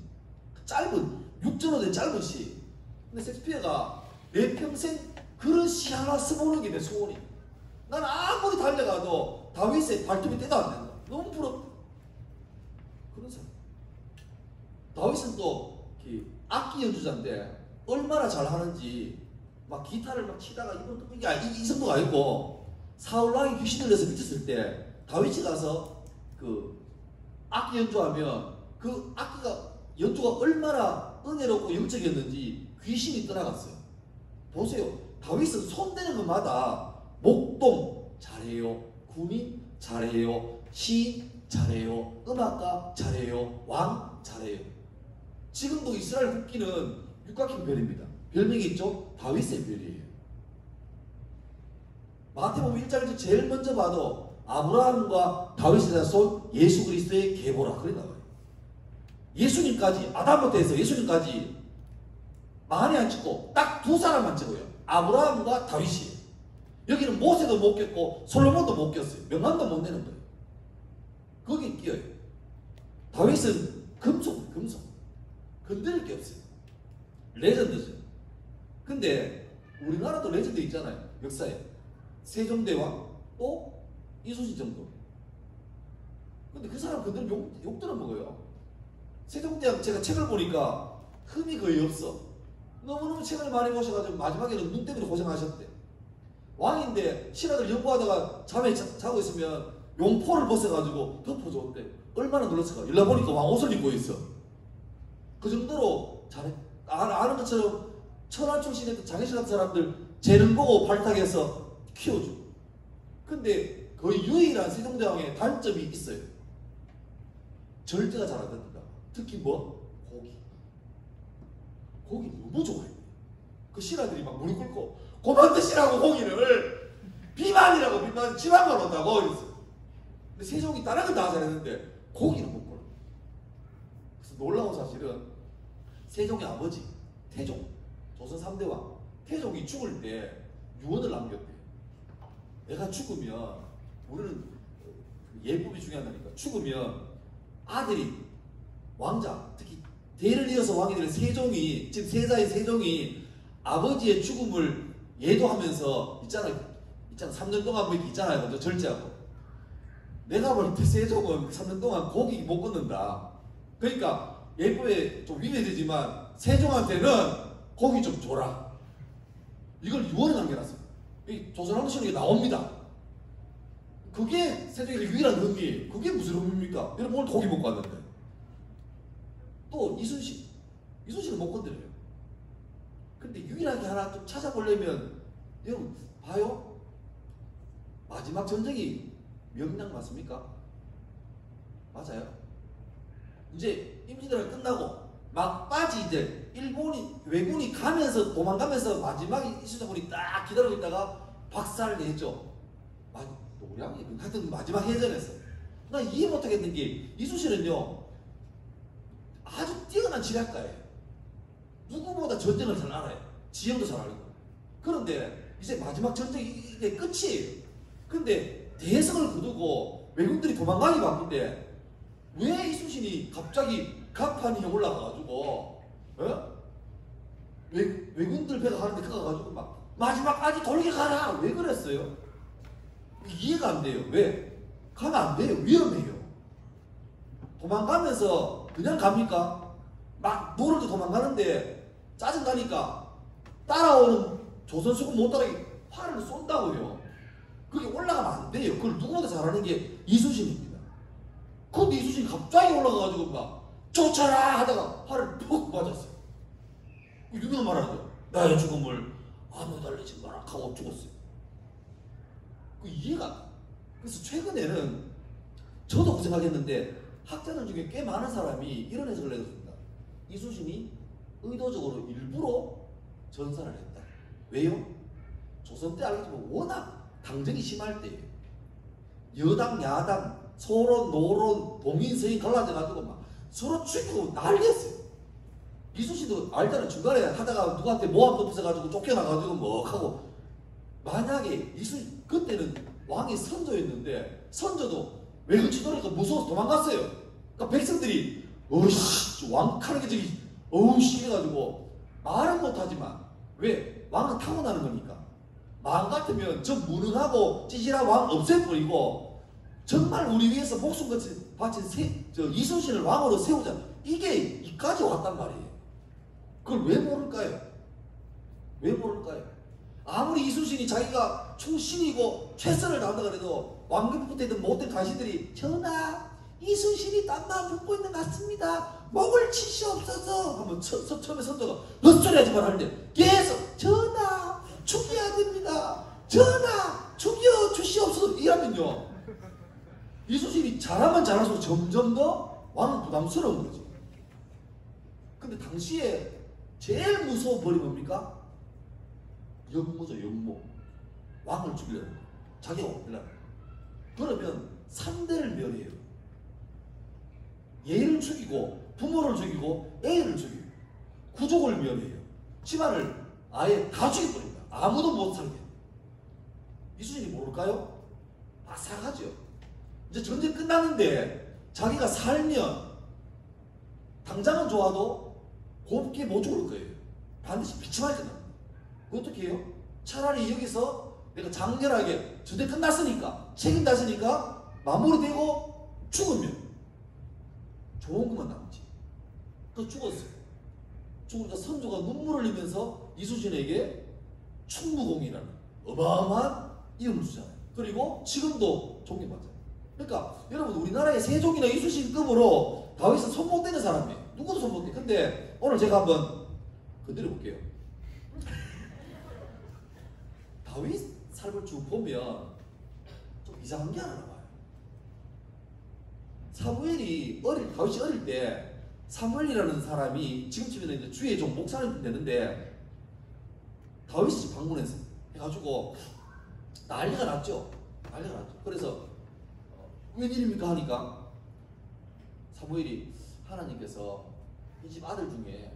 짧은 6절로 된 짧은 시. 근데 셰익스피어가 내 평생 그런 시 하나 써보는 게 내 소원이. 난 아무리 달려가도 다윗의 발톱이 떼가 안 된다. 너무 부럽다. 그런 사람. 다윗은 또 악기 연주자인데 얼마나 잘하는지 막 기타를 막 치다가 이게 이 정도가 아니고 사울 왕이 귀신 들려서 미쳤을 때 다윗이 가서 그 악기 연주하면 그 악기가 연주가 얼마나 은혜롭고 영적이었는지 귀신이 떠나갔어요. 보세요. 다윗은 손대는 것마다 목동 잘해요, 군인 잘해요, 시 잘해요, 음악가 잘해요, 왕 잘해요. 지금도 이스라엘 국기는 육각형 별입니다. 별명이 있죠? 다윗의 별이에요. 마태복음 1장에서 제일 먼저 봐도 아브라함과 다윗에 대해서 예수 그리스도의 계보라 그래 나와요. 예수님까지, 아담부터 해서 예수님까지 많이 안 찍고 딱 두 사람만 찍어요. 아브라함과 다윗이에요. 여기는 모세도 못 꼈고 솔로몬도 못 꼈어요. 명함도 못 내는 거예요. 거기 끼어요. 다윗은 금속. 건드릴 게 없어요. 레전드죠. 근데 우리나라도 레전드 있잖아요. 역사에. 세종대왕 또 이순신 정도. 근데 그 사람 건드리면 욕 들어먹어요. 세종대왕 제가 책을 보니까 흠이 거의 없어. 너무너무 책을 많이 보셔가지고 마지막에는 눈 때문에 고생하셨대. 왕인데 신하들 연구하다가 잠에 자고 있으면 용포를 벗어가지고 덮어줬대. 얼마나 놀랐을까. 일러 보니까 왕 옷을 입고 있어. 그 정도로 잘해. 아는 것처럼 천안 출신의 장애신 같은 사람들 재능 보고 발탁해서 키워주고. 근데 거의 유일한 세종대왕의 단점이 있어요. 절제가 잘 안 된다. 특히 뭐? 고기 너무 좋아해. 그 신하들이 막 무릎 꿇고 그만 드시라고 고기를 비만이라고 비만 지방만 온다고 이랬어. 근데 세종이 다른 건 다 잘했는데 고기를 못 걸어. 그래서 놀라운 사실은 세종의 아버지 태종 조선 3대 왕 태종이 죽을 때 유언을 남겼대. 내가 죽으면 우리는 예법이 중요하다니까. 죽으면 아들이 왕자 특히 대를 이어서 왕이 될 세종이 지금 세자의 세종이 아버지의 죽음을 예도하면서 있잖아요. 3년 동안 뭐 있잖아요. 먼저 절제하고. 내가 볼 때 세종은 3년 동안 고기 못 걷는다. 그러니까 예법에 좀 위배되지만 세종한테는 고기 좀 줘라. 이걸 유언에 남겨놨어요. 조선왕실록에 나옵니다. 그게 세종의 유일한 의미예요. 그게 무슨 의미입니까? 여러분 오늘 고기 먹고 왔는데. 또 이순신은 못 건드려요. 근데 유일하게 하나 좀 찾아보려면 여러분 봐요. 마지막 전쟁이 명량 맞습니까? 맞아요. 이제 임진왜란 끝나고 막바지 이제 왜군이 가면서 도망가면서 마지막에 이순신군이 딱 기다리고 있다가 박살냈죠. 노량이 하여튼 마지막 해전에서 나 이해 못하겠는 게 이순신은요 아주 뛰어난 지략가예요. 누구보다 전쟁을 잘 알아요. 지형도 잘 알고. 그런데 이제 마지막 전쟁이 이게 끝이에요. 근데 대성을 거두고 왜군들이 도망가기 바쁜데 왜 이순신이 갑자기 갑판이 올라가가지고 왜군들 배가 가는데 그가 가지고 막 마지막까지 돌게가라 왜 그랬어요? 이해가 안 돼요. 왜? 가면 안 돼요. 위험해요. 도망가면서 그냥 갑니까? 막 노를도 도망가는데 짜증나니까 따라오는 조선수군 못 따라가게 활을 쏜다고요. 그게 올라가면 안 돼요. 그걸 누구보다 잘하는 게 이순신입니다. 그런데 이순신이 갑자기 올라가가지고 막 쫓아라 하다가 활을 푹 맞았어요. 유명한 말 하죠. 나의 죽음을 아무도 알리지 마라 하고 죽었어요. 그 이해가. 그래서 최근에는 저도 그 생각했는데 학자들 중에 꽤 많은 사람이 이런 해석을 내줬습니다. 이순신이 의도적으로 일부러 전사를 했다. 왜요? 조선 때 알겠지만 워낙 당정이 심할 때예요. 여당, 야당, 소론, 노론, 동인, 서인 갈라져가지고 막 서로 죽이고 난리였어요. 이순신도 알잖아요. 중간에 하다가 누구한테 모함 덮어서가지고 쫓겨나가지고 뭐 하고 만약에 그때는 왕이 선조였는데 선조도 외국 치도니까 무서워서 도망갔어요. 그러니까 백성들이 어우씨 왕카르게 저기 어우씨 해가지고 말은 못하지만 왜? 왕은 타고나는 거니까. 마음 같으면 저 무능하고 찌질한 왕 없애버리고 정말 우리 위해서 목숨같이 바친 이순신을 왕으로 세우자. 이게 이까지 왔단 말이에요. 그걸 왜 모를까요? 왜 모를까요? 아무리 이순신이 자기가 충신이고 최선을 다한다 그래도 왕급부터 있던 못된 간신들이 전하 이순신이 땀만 붓고 있는 것 같습니다. 목을 치시옵소서 하면 처음에 선조가 헛소리 하지 말라 하는데 계속 전하 죽여야 됩니다. 전하 죽여 주시옵소서 이러면요 이순신이 잘하면 잘할수록 점점 더 왕은 부담스러운 거죠. 근데 당시에 제일 무서운 벌이 뭡니까? 역모죠, 역모. 왕을 죽이려는 거. 자기가 왕이라는 거. 그러면 상대를 멸해요. 얘를 죽이고 부모를 죽이고 애를 죽이고 구족을 멸해요. 집안을 아예 다 죽여버립니다. 아무도 못 살게. 이순신이 모를까요? 바삭하죠. 이제 전쟁 끝나는데 자기가 살면 당장은 좋아도 곱게 못 죽을 거예요. 반드시 비참하게 끝납니다. 어떻게 해요? 차라리 여기서 내가 장렬하게 전쟁 끝났으니까 책임졌으니까 마무리되고 죽으면 좋은 것만 남지. 그 죽었어요. 죽으니까 선조가 눈물을 흘리면서 이순신에게 충무공이라는 어마어마한 이름을 주잖아요. 그리고 지금도 존경받잖아요. 그러니까 여러분 우리나라의 세종이나 이순신급으로 다윗은 손못대는 사람이에요. 누구도 손못대. 근데 오늘 제가 한번 건드려 볼게요. 다윗 삶을 쭉 보면 좀 이상한 게 하나 나와요. 다윗이 어릴 때 사무엘이라는 사람이 지금쯤에는 이제 주의 종 목사님 되는데 다윗이 방문했어요. 해가지고 난리가 났죠. 난리가 났죠. 그래서 웬일입니까 하니까 사무엘이 하나님께서 이 집 아들 중에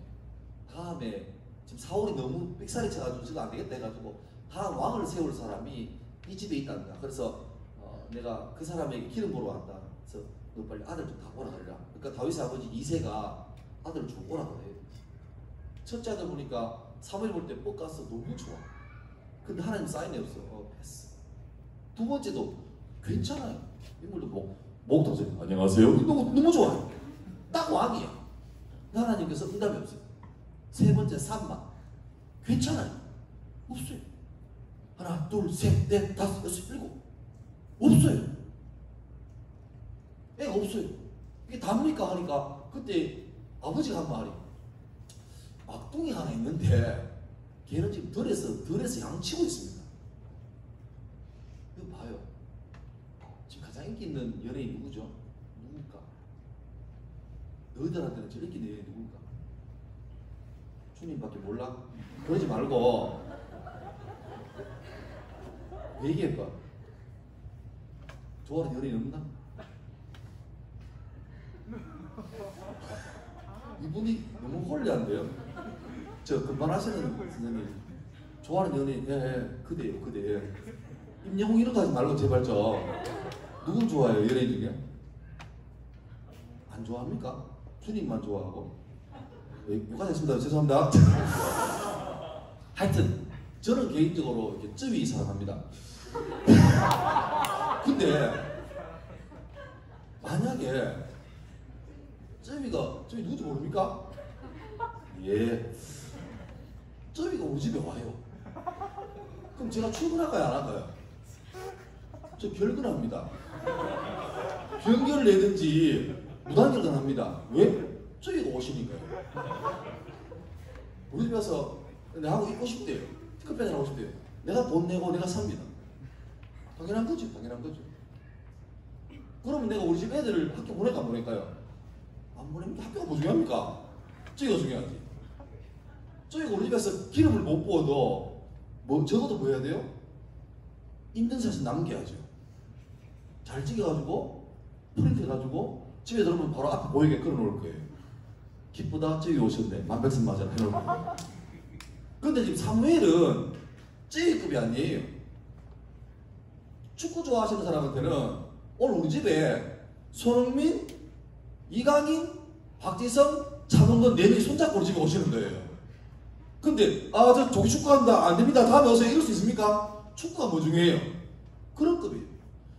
다음에 지금 사울이 너무 삑사리 쳐가지고 지금 안 되겠다 해가지고 다음 왕을 세울 사람이 이 집에 있단다. 그래서 내가 그 사람에게 기름 부어 왔다. 그래서 너 빨리 아들 좀 다 오라 그래라. 그러니까 다윗의 아버지 이새가 아들을 주고 오라 그래. 첫째 아들 보니까 사무엘 볼 때 뻑가서 너무 좋아. 근데 하나님 사인이 없어. 패스. 두 번째도 괜찮아요. 인물도 목동생 안녕하세요. 너무 좋아요. 딱 왕이야. 하나님께서 응답이 없어요. 세 번째 산만 괜찮아요. 없어요. 하나, 둘, 셋, 넷, 다섯, 여섯, 일곱 없어요. 애가 없어요. 이게 답니까 하니까 그때 아버지가 한 말이 막둥이 하나 있는데 걔는 지금 덜에서 양치고 있습니다. 이거 봐요. 지금 가장 인기 있는 연예인 누구죠? 누굴까? 너희들한테는 제일 인기 있는 연예인 누굴까? 주님밖에 몰라? 그러지 말고 얘기해봐. 좋아하는 연예인 없나? 이분이 너무 홀리한데요? 저 그만하시는 선생님 좋아하는 연예인 그대요. 임영웅 이렇게 하지 말고 제발 좀. 누군 좋아해요 연예인 중에? 안 좋아합니까? 주님만 좋아하고. 욕하지 않습니다. 죄송합니다. 하여튼 저는 개인적으로 이렇게 쯔위 사랑합니다. 근데 만약에 쯔위 누군지 모릅니까? 예. 쯔위가 우리 집에 와요. 그럼 제가 출근할까요 안 할까요? 저 결근합니다. 변결을 내든지 무단결근합니다. 왜? 쯔위가 오시니까요. 우리 집에 와서 내하고 있고 싶대요. 티켓pen을 하고 싶대요. 내가 돈 내고 내가 삽니다. 당연한 거죠. 그러면 내가 우리 집 애들을 학교 보낼까 안 보낼까요? 안 보내면 학교가 뭐 중요합니까? 쯔위가 중요하지. 쯔위가 우리 집에서 기름을 못 부어도 적어도 뭐 해야 돼요? 인증샷을 남겨야죠. 잘 찍어가지고 프린트 해가지고 집에 들어오면 바로 앞에 보이게 걸어놓을 거예요. 기쁘다 쯔위 오셨네. 만백성 맞아 해놓을 거예요. 근데 지금 사무엘은 쯔위급이 아니에요. 축구 좋아하시는 사람한테는 오늘 우리 집에 손흥민, 이강인, 박지성, 차범근 4명이 손잡고 우리 집에 오시는 거예요. 근데 저 조기 축구한다 안됩니다 다음에 오세요 이럴 수 있습니까? 축구가 뭐 중요해요? 그런 급이에요.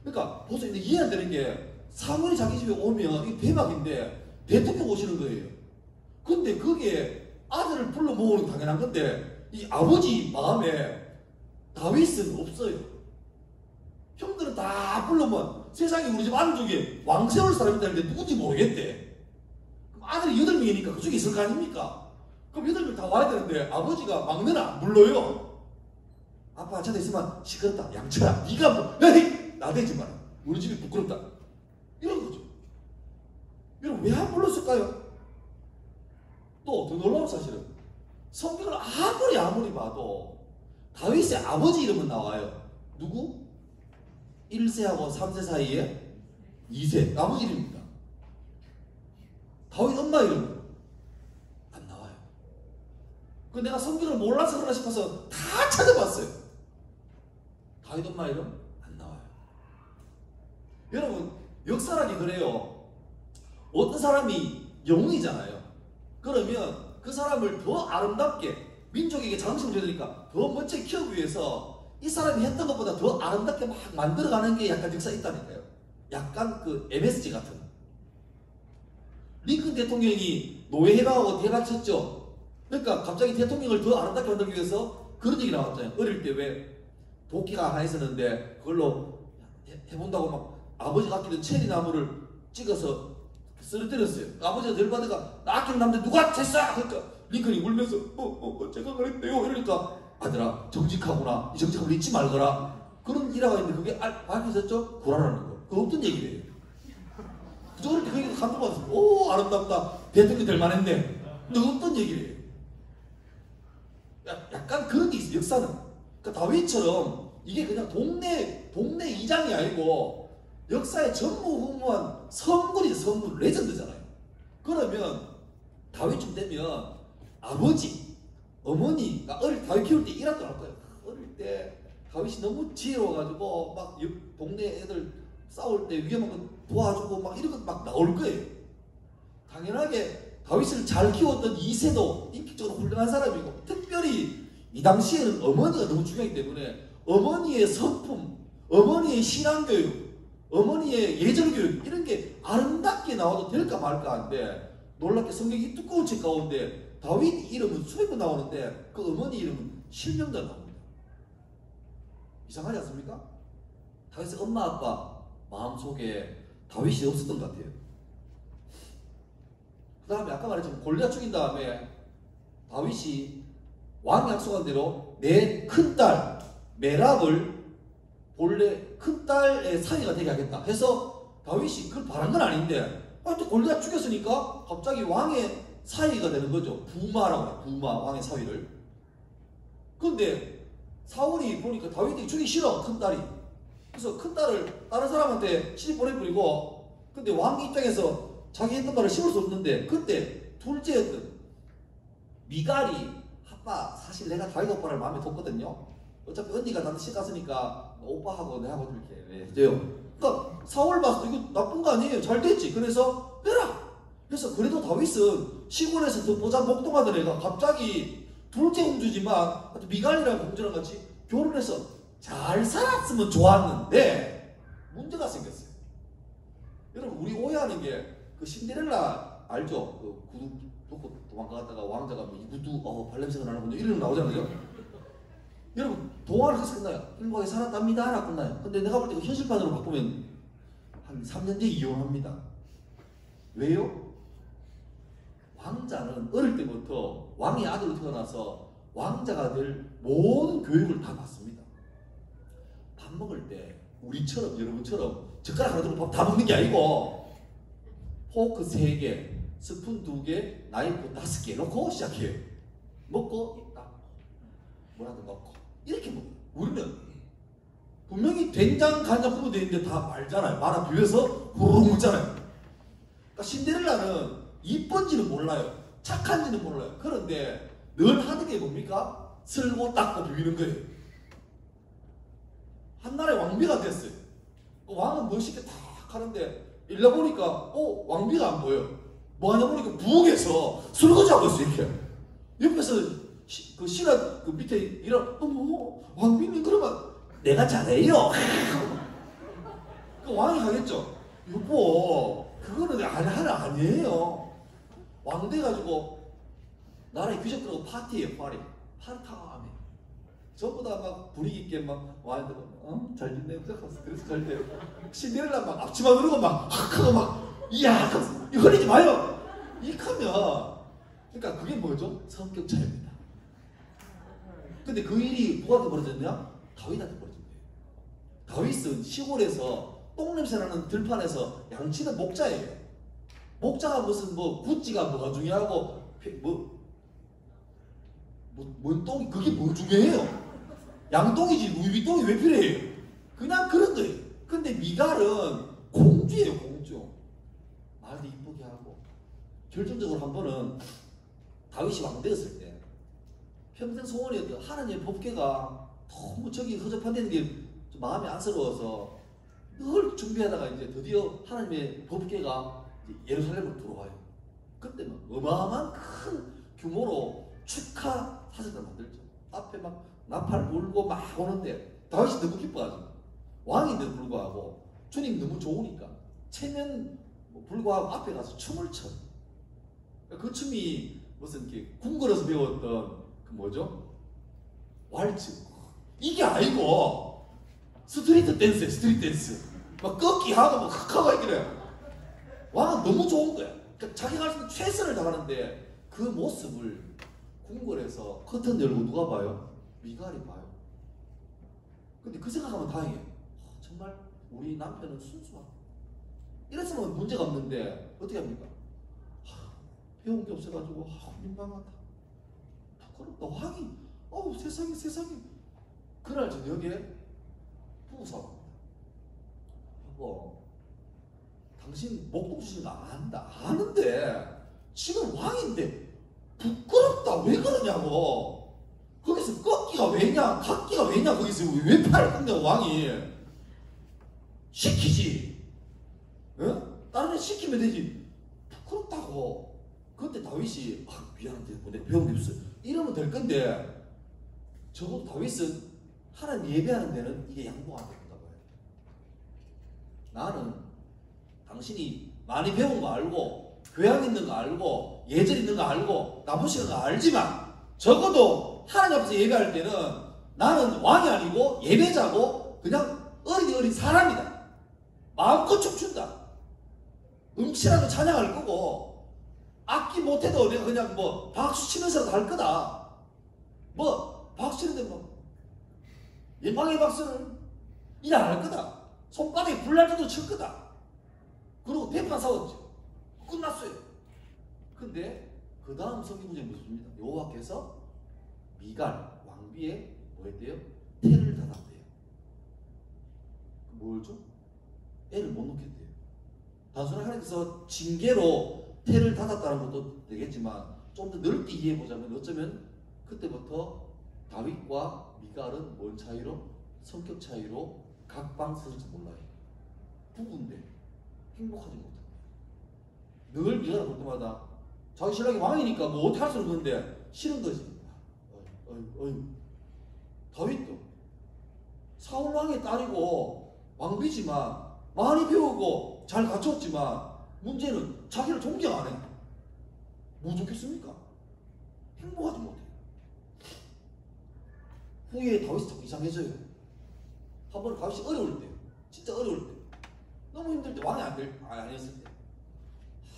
그러니까 보세요. 이해 안 되는 게 사무엘이 자기 집에 오면 이게 대박인데 대통령 오시는 거예요. 근데 그게 아들을 불러 모으는 게 당연한 건데 이 아버지 마음에 다윗은 없어요. 형들은 다 불러면 세상에 우리 집 아들 중에 왕 세울 사람이 있다는데 누군지 모르겠대. 그럼 아들이 8명이니까 그 중에 있을 거 아닙니까? 그럼 8명 다 와야 되는데 아버지가 막내나 안 불러요. 아빠 저한테 있으면 시끄럽다 양쳐라 네가 뭐 에이 나대지 마라 우리 집이 부끄럽다 이런 거죠. 여러분 왜 안 불렀을까요? 또 더 놀라운 사실은 성경을 아무리 봐도 다윗의 아버지 이름은 나와요. 누구? 1세하고 3세 사이에 2세 아버지 이름입니다. 다윗 엄마 이름 안 나와요. 그 내가 성경을 몰라서 그러나 싶어서 다 찾아봤어요. 다윗 엄마 이름 안 나와요. 여러분 역사라기 그래요. 어떤 사람이 영웅이잖아요. 그러면 그 사람을 더 아름답게 민족에게 자긍심을 줘야 더 멋지게 키우기 위해서 이 사람이 했던 것보다 더 아름답게 막 만들어가는 게 약간 역사에 있다니까요. 약간 그 MSG 같은. 링컨 대통령이 노예해방하고 대박쳤죠. 그러니까 갑자기 대통령을 더 아름답게 만들기 위해서 그런 얘기 나왔잖아요. 어릴 때 왜 도끼가 하나 있었는데 그걸로 해본다고 막 아버지가 아끼던 체리 나무를 찍어서 쓰러뜨렸어요. 아버지가 열받아가 나 아끼는 남자 누가 했어? 그러니까 링컨이 울면서 제가 그랬대요. 이러니까 아들아 정직하구나. 이 정직함을 잊지 말거라. 그런 일화가 있는데 그게 밝혀졌죠? 구라라는 거. 그거 어떤 얘기예요? 그저 그렇게 그 감동받았어. 오 아름답다. 대통령이 될 만했네. 근데 어떤 얘기예요? 약간 그런 게 있어요. 역사는. 그러니까 다윗처럼 이게 그냥 동네 이장이 아니고 역사의 전무후무한 성군이죠. 성군. 레전드잖아요. 그러면 다윗쯤 되면 아버지, 어머니가 어릴 때 다윗 키울 때 일화도 나올 거예요. 어릴 때 다윗이 너무 지혜로워가지고 막 동네 애들 싸울 때 위험한 거 도와주고 막 이런 거 막 나올 거예요. 당연하게 다윗을 잘 키웠던 2세도 인격적으로 훌륭한 사람이고 특별히 이 당시에는 어머니가 너무 중요하기 때문에 어머니의 성품, 어머니의 신앙교육, 어머니의 예절교육 이런 게 아름답게 나와도 될까 말까 한데 놀랍게 성경이 두꺼운 책 가운데 다윗 이름은 수백 번 나오는데 그 어머니 이름은 실명도 나옵니다. 이상하지 않습니까? 다윗의 엄마 아빠 마음속에 다윗이 없었던 것 같아요. 그 다음에 아까 말했지만 골리앗 죽인 다음에 다윗이 왕이 약속한 대로 내 큰딸 메랍을 본래 큰딸의 사위가 되게 하겠다 해서 다윗이 그걸 바란 건 아닌데 또 골리앗 죽였으니까 갑자기 왕의 사위가 되는 거죠. 부마라고 해요. 부마 왕의 사위를. 근데 사울이 보니까 다윗이 주기 싫어 큰딸이. 그래서 큰딸을 다른 사람한테 시집 보내버리고 근데 왕 입장에서 자기 했던 말을 씹을 수 없는데 그때 둘째였던 미갈이 아빠 사실 내가 다윗 오빠를 마음에 뒀거든요. 어차피 언니가 나한테 시집 갔으니까 오빠하고 내하고 이렇게 해줘요. 그러니까 사울 봐서 이거 나쁜 거 아니에요. 잘 됐지. 그래서 해라. 그래서 그래도 다윗은 시골에서 더 보자 목동하던 애가 갑자기 둘째 공주지만 미갈이라는 공주랑 같이 결혼해서 잘 살았으면 좋았는데 문제가 생겼어요. 여러분 우리 오해하는 게 그 신데렐라 알죠? 그 구두 놓고 도망가다가 왕자가 뭐 이 구두 발냄새가 나는군요. 이런 거 나오잖아요. 여러분 동화를 해서 끝나요. 행복하게 살았답니다 라고 끝나요. 근데 내가 볼 때 그 현실판으로 바꾸면 한 3년 뒤에 이혼합니다. 왜요? 왕자는 어릴 때부터 왕의 아들로 태어나서 왕자가 될 모든 교육을 다 받습니다. 밥 먹을 때 우리처럼 여러분처럼 젓가락 하나 들고 밥 다 먹는 게 아니고 포크 3개, 스푼 2개, 나이프 5개 놓고 시작해요. 먹고 딱 뭐라도 넣고 이렇게 먹어요. 우리는 분명히 된장, 간장 부분 되어 있는데 다 말잖아요. 말아 비벼서 후루룩 먹잖아요. 그러니까 신데렐라는 이쁜지는 몰라요. 착한지는 몰라요. 그런데 늘 하는 게 뭡니까? 쓸고 닦고 비비는 거예요. 한나라의 왕비가 됐어요. 그 왕은 멋있게 탁 하는데 일러 보니까 왕비가 안 보여. 뭐 하냐 보니까 부엌에서 설거지하고 있어 이렇게. 옆에서 그 신하 그 밑에 이런 왕비님 그러면 내가 잘해요. 그 왕이 하겠죠. 여보 그거는 하나 아니에요. 왕 돼가지고 나라의 귀족들하고 파티예요. 파티타임에 전부 다 막 분위기 있게 막 와인들 잘 됐네. 그래서 잘 돼요. 신데렐라 막 앞치마 누르고 막 하고 막 이야 이거 흘리지 마요. 이렇게 하면 그러니까 그게 뭐죠? 성격 차이입니다. 근데 그 일이 누구한테 벌어졌냐? 다윗한테 벌어진 거예요. 다윗은 시골에서 똥냄새 나는 들판에서 양치는 목자예요. 목자가 무슨 뭐 구찌가 뭐가 중요하고 뭐 뭔 똥이 그게 뭐 중요해요? 양똥이지 루이비똥이 왜 필요해요? 그냥 그런 거예요. 근데 미갈은 공주예요, 공주. 말도 이쁘게 하고. 결정적으로 한 번은 다윗이 왕 되었을 때 평생 소원이었던 하나님의 법궤가 너무 저기 허접한다는 게 좀 마음이 안쓰러워서 늘 준비하다가 이제 드디어 하나님의 법궤가 예루살렘으로 들어와요. 그때 막 어마어마한 큰 규모로 축하 사진을 만들죠. 앞에 막 나팔 불고 막 오는데 다윗이 너무 기뻐하죠. 왕인데도 불구하고 주님 너무 좋으니까 체면 불구하고 앞에 가서 춤을 춰. 그 춤이 무슨 이렇게 궁궐에서 배웠던 그 뭐죠? 왈츠. 이게 아니고 스트리트 댄스예요. 스트리트 댄스. 막 꺾기 하고 막 흑하고 이래. 왕은 너무 좋은 거야. 그러니까 자기가 할 수 있는 최선을 다하는데 그 모습을 궁궐에서 커튼 열고 누가 봐요? 미갈이 봐요. 근데 그 생각하면 다행이에요. 정말 우리 남편은 순수하다. 이랬으면 문제가 없는데 어떻게 합니까? 배운 게 없어가지고 민망하다. 부끄럽다. 왕이 세상에 그날 저녁에 부부싸움 하고 당신 목동 주신 거 안다. 아는데 지금 왕인데 부끄럽다. 왜 그러냐고. 거기서 꺾기가 왜냐 각기가 왜냐. 거기서 왜 팔을 꺾냐고. 왕이 시키지. 어? 다른 애 시키면 되지. 부끄럽다고. 그때 다윗이 미안한데 뭐 내가 배운 게 없어 이러면 될 건데 적어도 다윗은 하나님 예배하는 데는 이게 양보가 안 된다 봐요. 나는 당신이 많이 배운 거 알고 교양 있는 거 알고 예절 있는 거 알고 나쁘시는 거 알지만 적어도 하나님 앞에서 예배할 때는 나는 왕이 아니고 예배자고 그냥 어린 사람이다. 마음껏 춤춘다. 음치라도 찬양할 거고 악기 못해도 내가 그냥 뭐 박수 치면서라도 할 거다. 뭐 박수 치는데 뭐 영광의 박수는 일 안 할 거다. 손바닥에 불 날 때도 칠 거다. 그리고 대판 싸웠죠. 끝났어요. 근데 그 다음 성경 구절이 무슨입니까? 여호와께서 미갈 왕비에 뭐 했대요? 태를 닫았대요. 뭘죠? 애를 못 놓겠대요. 단순히 하나님께서 징계로 태를 닫았다는 것도 되겠지만 좀 더 넓게 이해해보자면 어쩌면 그때부터 다윗과 미갈은 뭔 차이로? 성격 차이로 각방 서질지 몰라요. 부부인데 행복하지 못합니다. 늘 미갈을 볼 때마다 자기 신랑이 왕이니까 뭐 어떻게 할 수 없는데 싫은 거지. 다윗도 사울 왕의 딸이고 왕비지만 많이 배우고 잘 갖췄지만 문제는 자기를 존경 안 해. 뭐 좋겠습니까? 행복하지 못해. 후에 다윗이 자꾸 이상해져요. 한 번 다윗이 어려울 때, 진짜 어려울 때, 너무 힘들 때, 왕이 아니었을 때,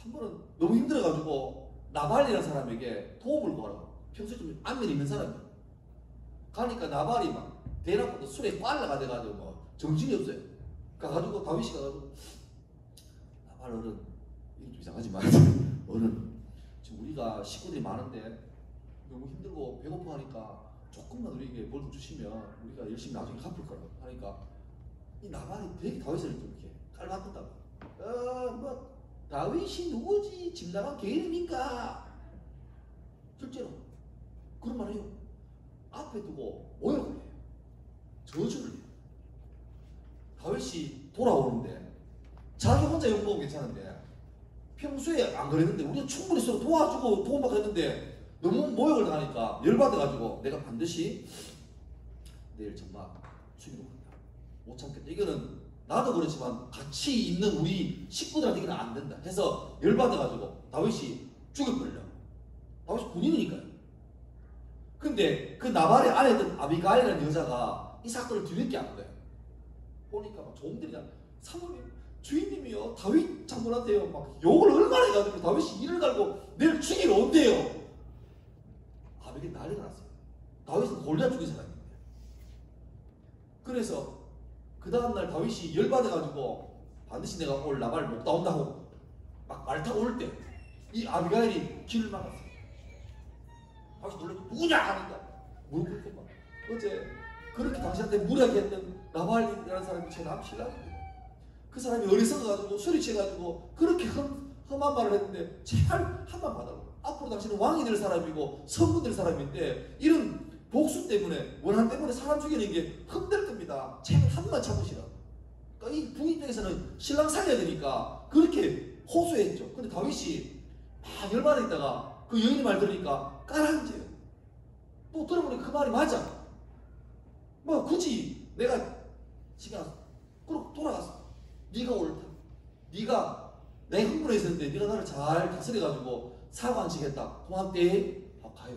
한 번은 너무 힘들어가지고 나발이라는 사람에게 도움을 구하라고. 평소에 좀 안면이 있는 사람이에요. 가니까 나발이 막 대낮부터 술에 빨라가 돼가지고 뭐 정신이 없어요. 가가지고 다윗이 가가지고 나발 어른, 이게 좀 이상하지만 어른, 지금 우리가 식구들이 많은데 너무 힘들고 배고파하니까 조금만 우리에게 뭘 좀 주시면 우리가 열심히 나중에 갚을 거라고 하니까 이 나발이 되게 다윗을 좀 이렇게 깔맞는다고. 뭐 다윗이 누구지? 집 나간 개이름인가? 실제로 그런 말 해요. 앞에 두고 모욕을 해요. 저주를 해요. 다윗이 돌아오는데 자기 혼자 욕먹으면 괜찮은데 평소에 안 그랬는데 우리가 충분히 서로 도와주고 도움받고 했는데 너무 모욕을 당하니까 열받아가지고 내가 반드시 내일 정말 죽이러 간다. 못 참겠다. 이거는 나도 그렇지만 같이 있는 우리 식구들한테 이건 안 된다 해서 열받아가지고 다윗이 죽여버리려고. 다윗이 군인이니까요. 근데 그 나발의 아내였던 아비가일이라는 여자가 이 사건을 뒤늦게 안 거예요. 보니까 막 종들이잖아. 사모님, 주인님이요 다윗 장군한테요 막 욕을 얼마나 해가지고 다윗이 이를 갈고 내일 죽이러 온대요. 아비가일이 난리가 났어요. 다윗은 골리앗 죽인 사람입니다. 그래서 그 다음날 다윗이 열받아가지고 반드시 내가 오늘 나발을 못 따온다고 막 말 타고 올 때 이 아비가일이 길을 막았어요. 다윗이 놀래서 누구냐 하니까 무릎 꿇고 막 어제 그렇게 당신한테 무례하게 했던 나발이라는 사람이 제 남신랑입니다. 그 사람이 어리석어가지고 술이 취해가지고 그렇게 험한 말을 했는데 제발 한번 받아라. 앞으로 당신은 왕이 될 사람이고 성군 될 사람인데 이런 복수 때문에 원한 때문에 사람 죽이는 게 흠될 겁니다. 제발 한번 참으시라. 그러니까 이 부인 입장에서는 신랑 살려야 되니까 그렇게 호소했죠. 근데 다윗이 막 열받아 있다가 그 여인의 말 들으니까 까랑지예요. 또 들어보니까 그 말이 맞아. 뭐 굳이 내가 집에 가서 그러고 돌아갔어. 네가 옳다. 네가 내 흥분해 있었는데 네가 나를 잘 다스려가지고 사과 안 치겠다. 고맙대. 가요.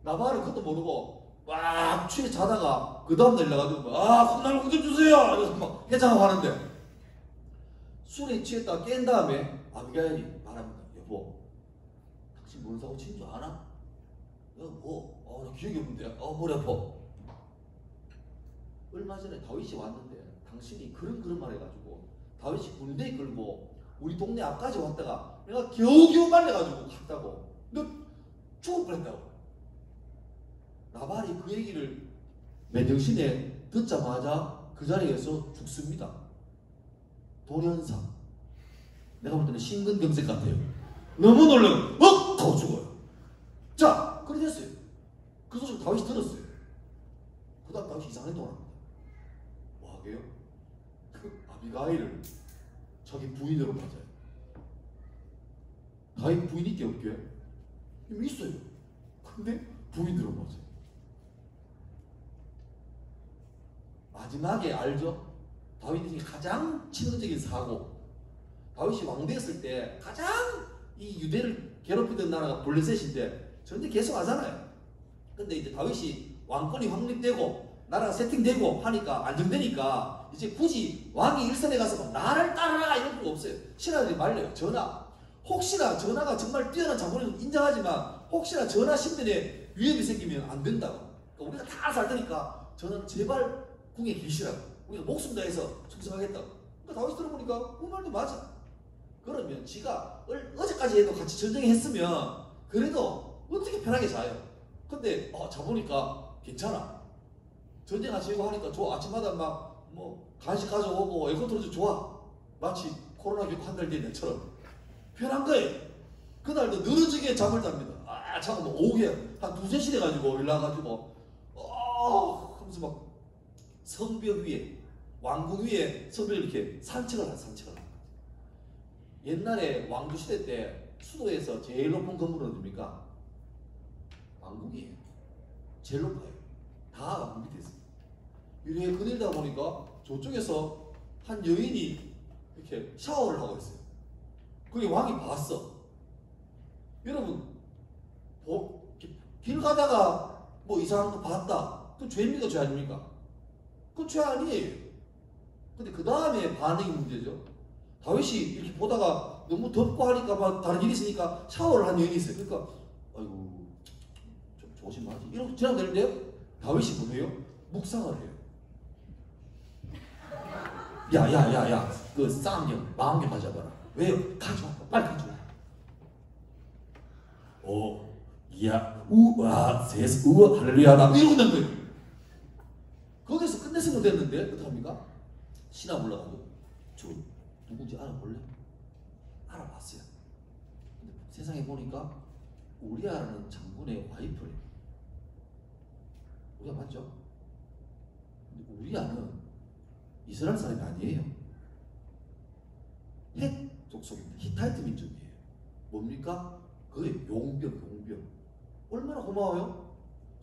나발은 그것도 모르고 막 취해 자다가 그 다음 날 나가지고 콩나물 좀 주세요. 이러면서 막 해장하고 하는데 술에 취했다가 깬 다음에 아비가일이 말합니다. 여보, 당신 뭔 사고 친 줄 아나? 나 기억이 없는데. 머리 아파. 얼마 전에 다윗이 왔는데 당신이 그런 말 해가지고 다윗이 군대에 끌고 우리 동네 앞까지 왔다가 내가 겨우겨우 말려가지고 갔다고. 너 죽을 뻔했다고. 나발이 그 얘기를 맨정신에 듣자마자 그 자리에서 죽습니다. 돌연사. 내가 볼 때는 심근경색 같아요. 너무 놀라고 하고 죽어요. 자, 그래 됐어요. 그 소식 다윗이 들었어요. 그 다음 다윗이 이상한 행동을 합니다. 뭐 하게요? 그 아비가일을 자기 부인으로 맞아요. 다윗 부인 있게 없게? 있어요. 근데 부인으로 맞아요. 마지막에 알죠? 다윗이 가장 치명적인 사고. 다윗이 왕 되었을 때 가장 이 유대를 괴롭히던 나라가 블레셋인데 전쟁 계속 하잖아요. 근데 이제 다윗이 왕권이 확립되고 나라가 세팅되고 하니까 안정되니까 이제 굳이 왕이 일선에 가서 막 나를 따르라 이런 필요 없어요. 신하들이 말려요. 전하. 혹시나 전하가 정말 뛰어난 장군인 인정하지만 혹시나 전하 신변에 위협이 생기면 안 된다고. 그러니까 우리가 다 잘 테니까 전하는 제발 궁에 계시라고. 우리가 목숨 다해서 충성하겠다고. 그러니까 다윗이 들어보니까 그 말도 맞아. 그러면 지가 어제까지 해도 같이 전쟁했으면 그래도 어떻게 편하게 자요. 근데 자보니까 괜찮아. 전쟁 같이 하고 하니까 좋아. 아침마다 막 뭐 간식 가져오고 에어컨 틀어줘 좋아. 마치 코로나 겪고 한 달 뒤에 내처럼 편한 거예요. 그날도 늘어지게 잠을 잡니다. 잠깐 뭐 오후에 한 2~3시 돼가지고 일어나가지고 하면서 막 성벽 위에 왕궁 위에 성벽을 이렇게 산책을 합니다. 옛날에 왕조 시대 때 수도에서 제일 높은 건물은 어딥니까? 왕궁이에요. 제일 높아요. 다 왕궁 밑에 있어요. 이렇게 거닐다 보니까 저쪽에서 한 여인이 이렇게 샤워를 하고 있어요. 그게 왕이 봤어. 여러분, 길 가다가 뭐 이상한 거 봤다. 그건 죄입니까? 죄 아닙니까? 그건 죄 아니에요. 근데 그 다음에 반응이 문제죠. 다윗이 이렇게 보다가 너무 덥고 하니까 막 다른 일이 있으니까 샤워를 한 여인이 있어요. 그러니까 아이고 좀 조심하지. 이러고 지나면 되는데요. 다윗이 뭐예요? 묵상을 해요. 야야야야 그 쌍경 망경 가져봐라. 왜요? 가져와. 빨리 가져와. 이야 우와 세스 우와 할렐루야다 이러고 있는 거예요. 거기서 끝냈으면 됐는데 어떡합니까? 신하 불러가지고 저 누군지 알아볼래? 알아봤어요. 근데 세상에 보니까 우리아라는 장군의 와이프래요. 우리아 맞죠? 근데 우리아는 이스라엘 사람이 아니에요. 헷 족속입니다. 히타이트 민족이에요. 뭡니까? 그게 용병. 얼마나 고마워요?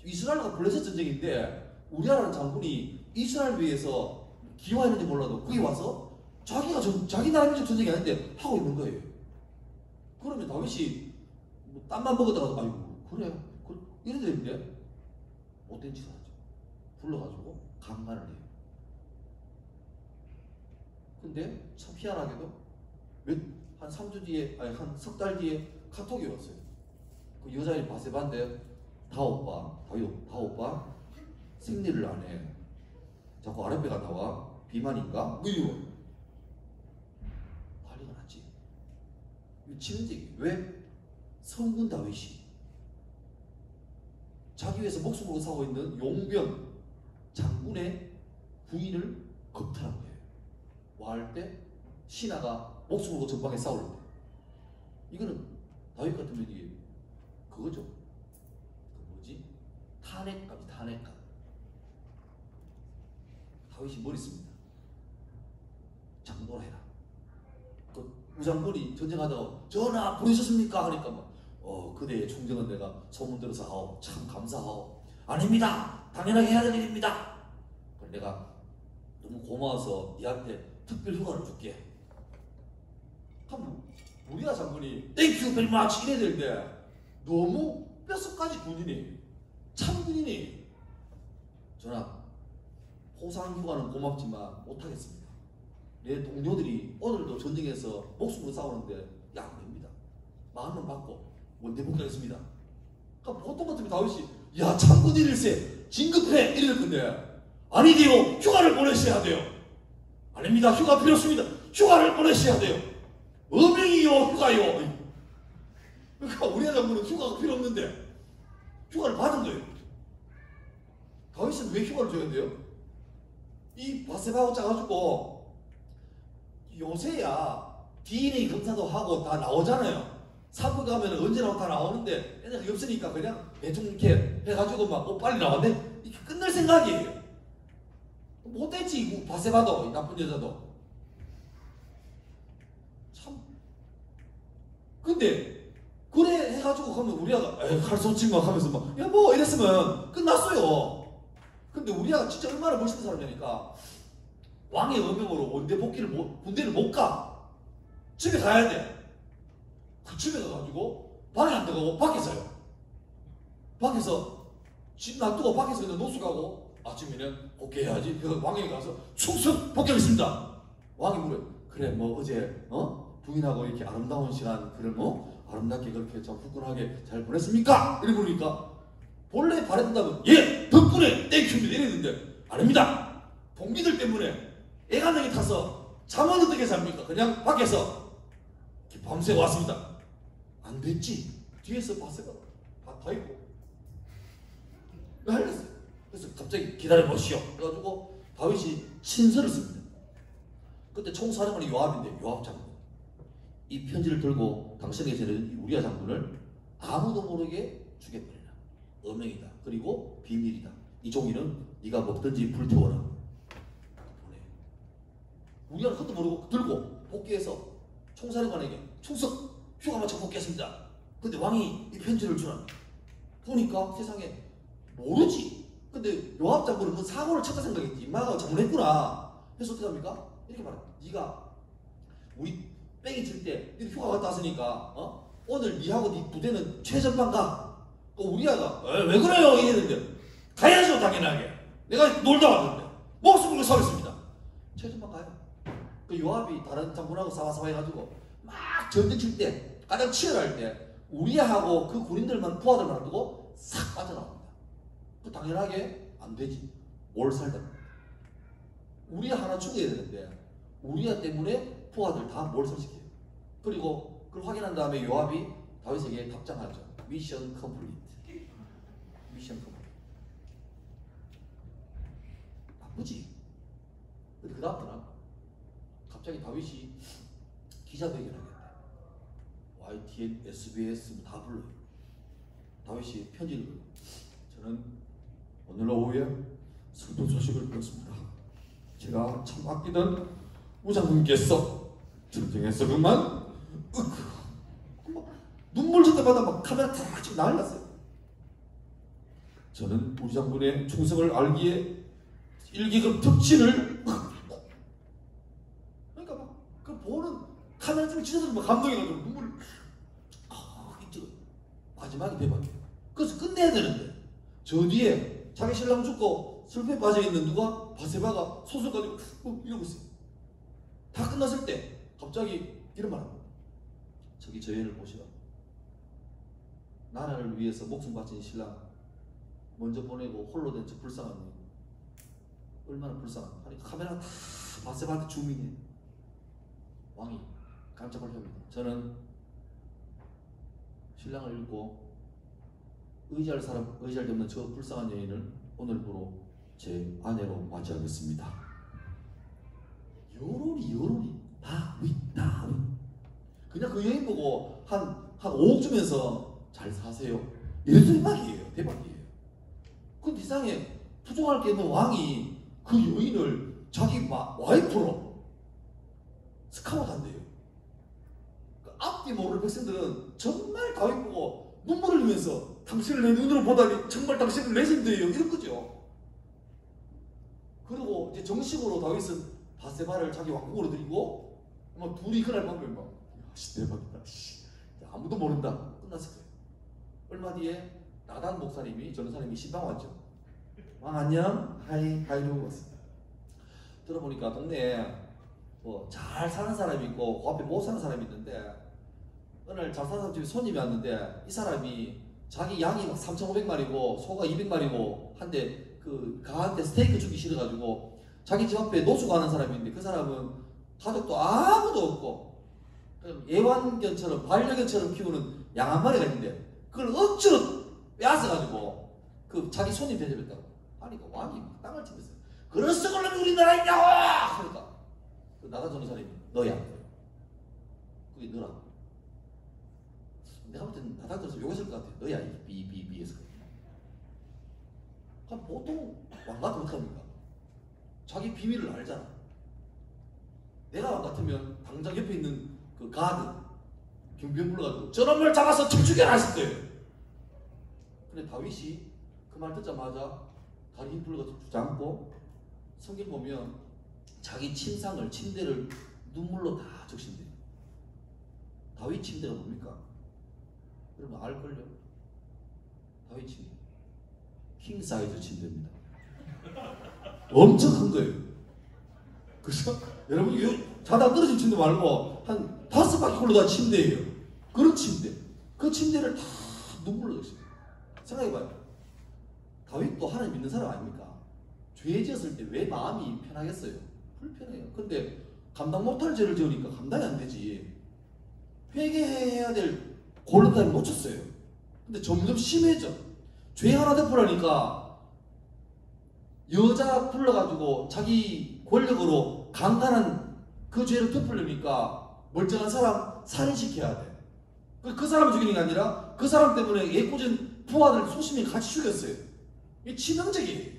이스라엘과 블레셋 전쟁인데 우리아라는 장군이 이스라엘 위해서 기화했는지 몰라도 거기 와서 자기 나라 민족 전쟁이 아닌데 하고 있는 거예요. 그러면 다윗이 뭐 땀만 먹었다가도 아이고 그래 이런 데인데 못된 짓을 하죠. 불러가지고 강간을 해요. 근데 참 희한하게도 한 3주 뒤에 한 석 달 뒤에 카톡이 왔어요. 그 여자인 바세바인데 다 오빠 생리를 안 해. 자꾸 아랫배가 나와. 비만인가? 뭐 이거 난리가 났지. 이거 치명적이에요. 왜? 성군 다윗이 자기 위해서 목숨을 싸우고 있는 용병 장군의 부인을 겁탈한 거예요. 와할 때 신하가 목숨을 걸고 전방에 싸울 때. 이거는 다윗 같으면 이게 그거죠. 그 뭐지? 탄핵감이 탄핵감. 다윗이 머리 씁니다. 장노라 해라. 그 우장군이 전쟁하다가 전하 부르셨습니까? 하니까 막 그대의 충정은 내가 소문 들어서 하오. 참 감사하오. 아닙니다. 당연하게 해야 될 일입니다. 내가 너무 고마워서 니한테 특별 휴가를 줄게. 그럼 우리가 장군이 땡큐 베리 마치 이래야 되는데 너무 뼛속까지 군인이 참군인이 전하 포상 휴가는 고맙지만 못하겠습니다. 내 동료들이 오늘도 전쟁에서 목숨으로 싸우는데 안 됩니다. 마음은 받고 원대 복귀하겠습니다. 그러니까 보통 같으면 다윗이 야 참군인일세 진급해 이럴 건데 아니디요 휴가를 보내셔야 돼요. 아닙니다. 휴가 필요 없습니다. 휴가를 보내셔야 돼요. 어명이요 휴가요. 그러니까 우리 장군은 휴가가 필요 없는데 휴가를 받은 거예요. 다윗은 왜 휴가를 줘야 돼요? 이 바세바하고 짜가지고 요새야 DNA 검사도 하고 다 나오잖아요. 사부 가면 언제나 다 나오는데 얘네가 없으니까 그냥 대충 이렇게 해가지고 막 빨리 나왔네. 이렇게 끝낼 생각이에요. 못됐지 바세바도 나쁜 여자도. 참. 근데 그래 해가지고 가면 우리아가 칼 쏘지 마 하면서 막 여보 이랬으면 끝났어요. 근데 우리아가 진짜 얼마나 멋있는 사람이니까 왕의 어명으로 원대 복귀를 군대를 못 가. 집에 가야 돼. 그 집에 가가지고 방에 안 들어가고 밖에서요. 밖에서 집 놔두고 밖에서 그냥 노숙하고 아침에는 복귀해야지. 그래서 왕에게 가서 충성 복귀하겠습니다. 왕이 물어요. 그래 뭐 어제 부인하고 이렇게 아름다운 시간 그래 뭐 아름답게 그렇게 참 후끈하게 잘 보냈습니까? 이렇게 물으니까 본래 바랬다면 예 덕분에 땡큐입니다 이랬는데 아닙니다. 동기들 때문에 애간장이 타서 잠은 어떻게 삽니까? 그냥 밖에서 밤새 왔습니다. 안 됐지. 뒤에서 바세가 다 있고 할렸어요. 그래서 갑자기 기다려보시오. 그래가지고 다윗이 친서를 씁니다. 그때 총사령관이 요압인데 요압 장군. 이 편지를 들고 당신에게 전해준 우리아 장군을 아무도 모르게 죽여버리라. 어명이다. 그리고 비밀이다. 이 종이는 네가 먹든지 불태워라. 보내. 우리아는 그것도 모르고 들고 복귀해서 총사령관에게 충성 휴가 마쳐 복귀했습니다. 근데 왕이 이 편지를 주나 보니까 세상에 모르지. 근데 요압 장군은 그 사고를 쳤다 생각했지. 임마가 잘못했구나. 그래서 어떻게 합니까? 이렇게 말해. 네가 우리 뺑이 칠 때 휴가 갔다 왔으니까 오늘 니하고 니 부대는 최전방 가. 우리아가 왜 그래요? 이랬는데 가야죠 당연하게. 내가 놀다 왔는데 목숨을 살겠습니다. 최전방 가요. 그 요압이 다른 장군하고 싸워싸워 해가지고 막 전쟁 칠 때 가장 치열할 때 우리아하고 그 군인들만 부하들만 두고 싹 빠져나옵니다. 그 당연하게 안 되지. 뭘 살다. 우리아 하나 죽여야 되는데 우리아 때문에 부하들 다 몰살시켜요. 그리고 그걸 확인한 다음에 요압이 다윗에게 답장하죠. 미션 컴플리트. 미션 컴플리트. 나쁘지. 근데 그 다음부터는 갑자기 다윗이 기자회견을 하겠다. YTN, SBS 다 불러요. 다윗이 편지를 불러요. 저는 오늘 오후에 슬픈 소식을 들었습니다. 제가 참 아끼던 우장군께서 전쟁에서 그만 눈물 질 때마다 막 카메라 다 지금 날랐어요. 저는 우리 장군의 충성을 알기에 일기급 특진을 그러니까 막 그 보는 카메라 좀 찢어서 막 감동해가지고 눈물을 마지막에 대박이에요. 그래서 끝내야 되는데 저 뒤에 자기 신랑 죽고 슬픔에 빠져있는 누가 바세바가 소설 가지고 이러고 있어요. 다 끝났을 때 갑자기 이런 말 합니다. 저기 저 애를 보시라. 나라를 위해서 목숨 바친 신랑 먼저 보내고 홀로 된 저 불쌍한 놈 얼마나 불쌍한가. 아니 카메라가 다 바세바한테 줌이네. 왕이 깜짝 놀랍니다. 저는 신랑을 잃고 의지할 사람, 의지할 데 없는 저 불쌍한 여인을 오늘부로 제 아내로 맞이하겠습니다. 여론이 다 윗다. 그냥 그 여인 보고 한 5억 주면서 잘 사세요. 이래서 대박이에요. 그 세상에 부족할 게 없는 왕이 그 여인을 자기 와이프로 스카우트 한대요. 그 앞뒤 모르는 백성들은 정말 다윗 보고 눈물을 흘리면서 당신을 내 눈으로 보다니 정말 당신은 레전드예요. 이런 거죠. 그리고 이제 정식으로 다윗은 바세바를 자기 왕궁으로 들이고 둘이 그날 밤에 대박이다. 아무도 모른다. 끝났을 거예요. 얼마 뒤에 나단 목사님이 전사님이 신방 왔죠. 왕 안녕? 하이로 왔습니다. 들어보니까 동네에 잘 사는 사람이 있고 그 앞에 못 사는 사람이 있는데 어느 날 잘 사는 사람 집에 손님이 왔는데 이 사람이 자기 양이 3,500마리고 소가 200마리고 한데 그 가한테 스테이크 주기 싫어가지고 자기 집 앞에 노수 가는 사람이 있는데 그 사람은 가족도 아무도 없고 애완견처럼 반려견처럼 키우는 양 한 마리가 있는데 그걸 억지로 빼앗아가지고 그 자기 손님 대접했다고 하니까 왕이 땅을 치면서 그런 썩을 놈이 우리나라에 있냐고 하니까 그 나단 전도사님이 너야 그게 너라 내가 볼 때는 나단 전도사 욕했을 것 같아. 너야 이 해서 그럼 보통 왕 같으면 어떡합니까? 자기 비밀을 알잖아. 내가 왕 같으면 당장 옆에 있는 그 가드 경비원 불러가지고 저놈을 잡아서 죽여라 했을 거예요. 근데 다윗이 그 말 듣자마자 다리 힘 불러가지고 주저앉고 성경 보면 자기 침대를 눈물로 다 적신대요. 다윗 침대가 뭡니까? 여러분 알걸요? 다윗 침대 킹 사이즈 침대입니다. 엄청 큰 거예요. 그래서 여러분 자다 떨어진 침대 말고 한 5바퀴 굴러다니는 침대예요. 그런 침대. 그 침대를 다 눈물로 적셔요. 생각해봐요. 다윗도 하나님 믿는 사람 아닙니까? 죄 지었을 때 왜 마음이 편하겠어요? 불편해요. 근데 감당 못할 죄를 지으니까 감당이 안 되지. 회개해야 될 골든타임 놓쳤어요. 근데 점점 심해져. 죄 하나 되풀으니까 여자 불러가지고 자기 권력으로 강간한 그 죄를 되풀려니까 멀쩡한 사람 살인시켜야 돼. 그 사람 죽이는 게 아니라 그 사람 때문에 예꼬진 부하들 수십 명 같이 죽였어요. 이 치명적이에요.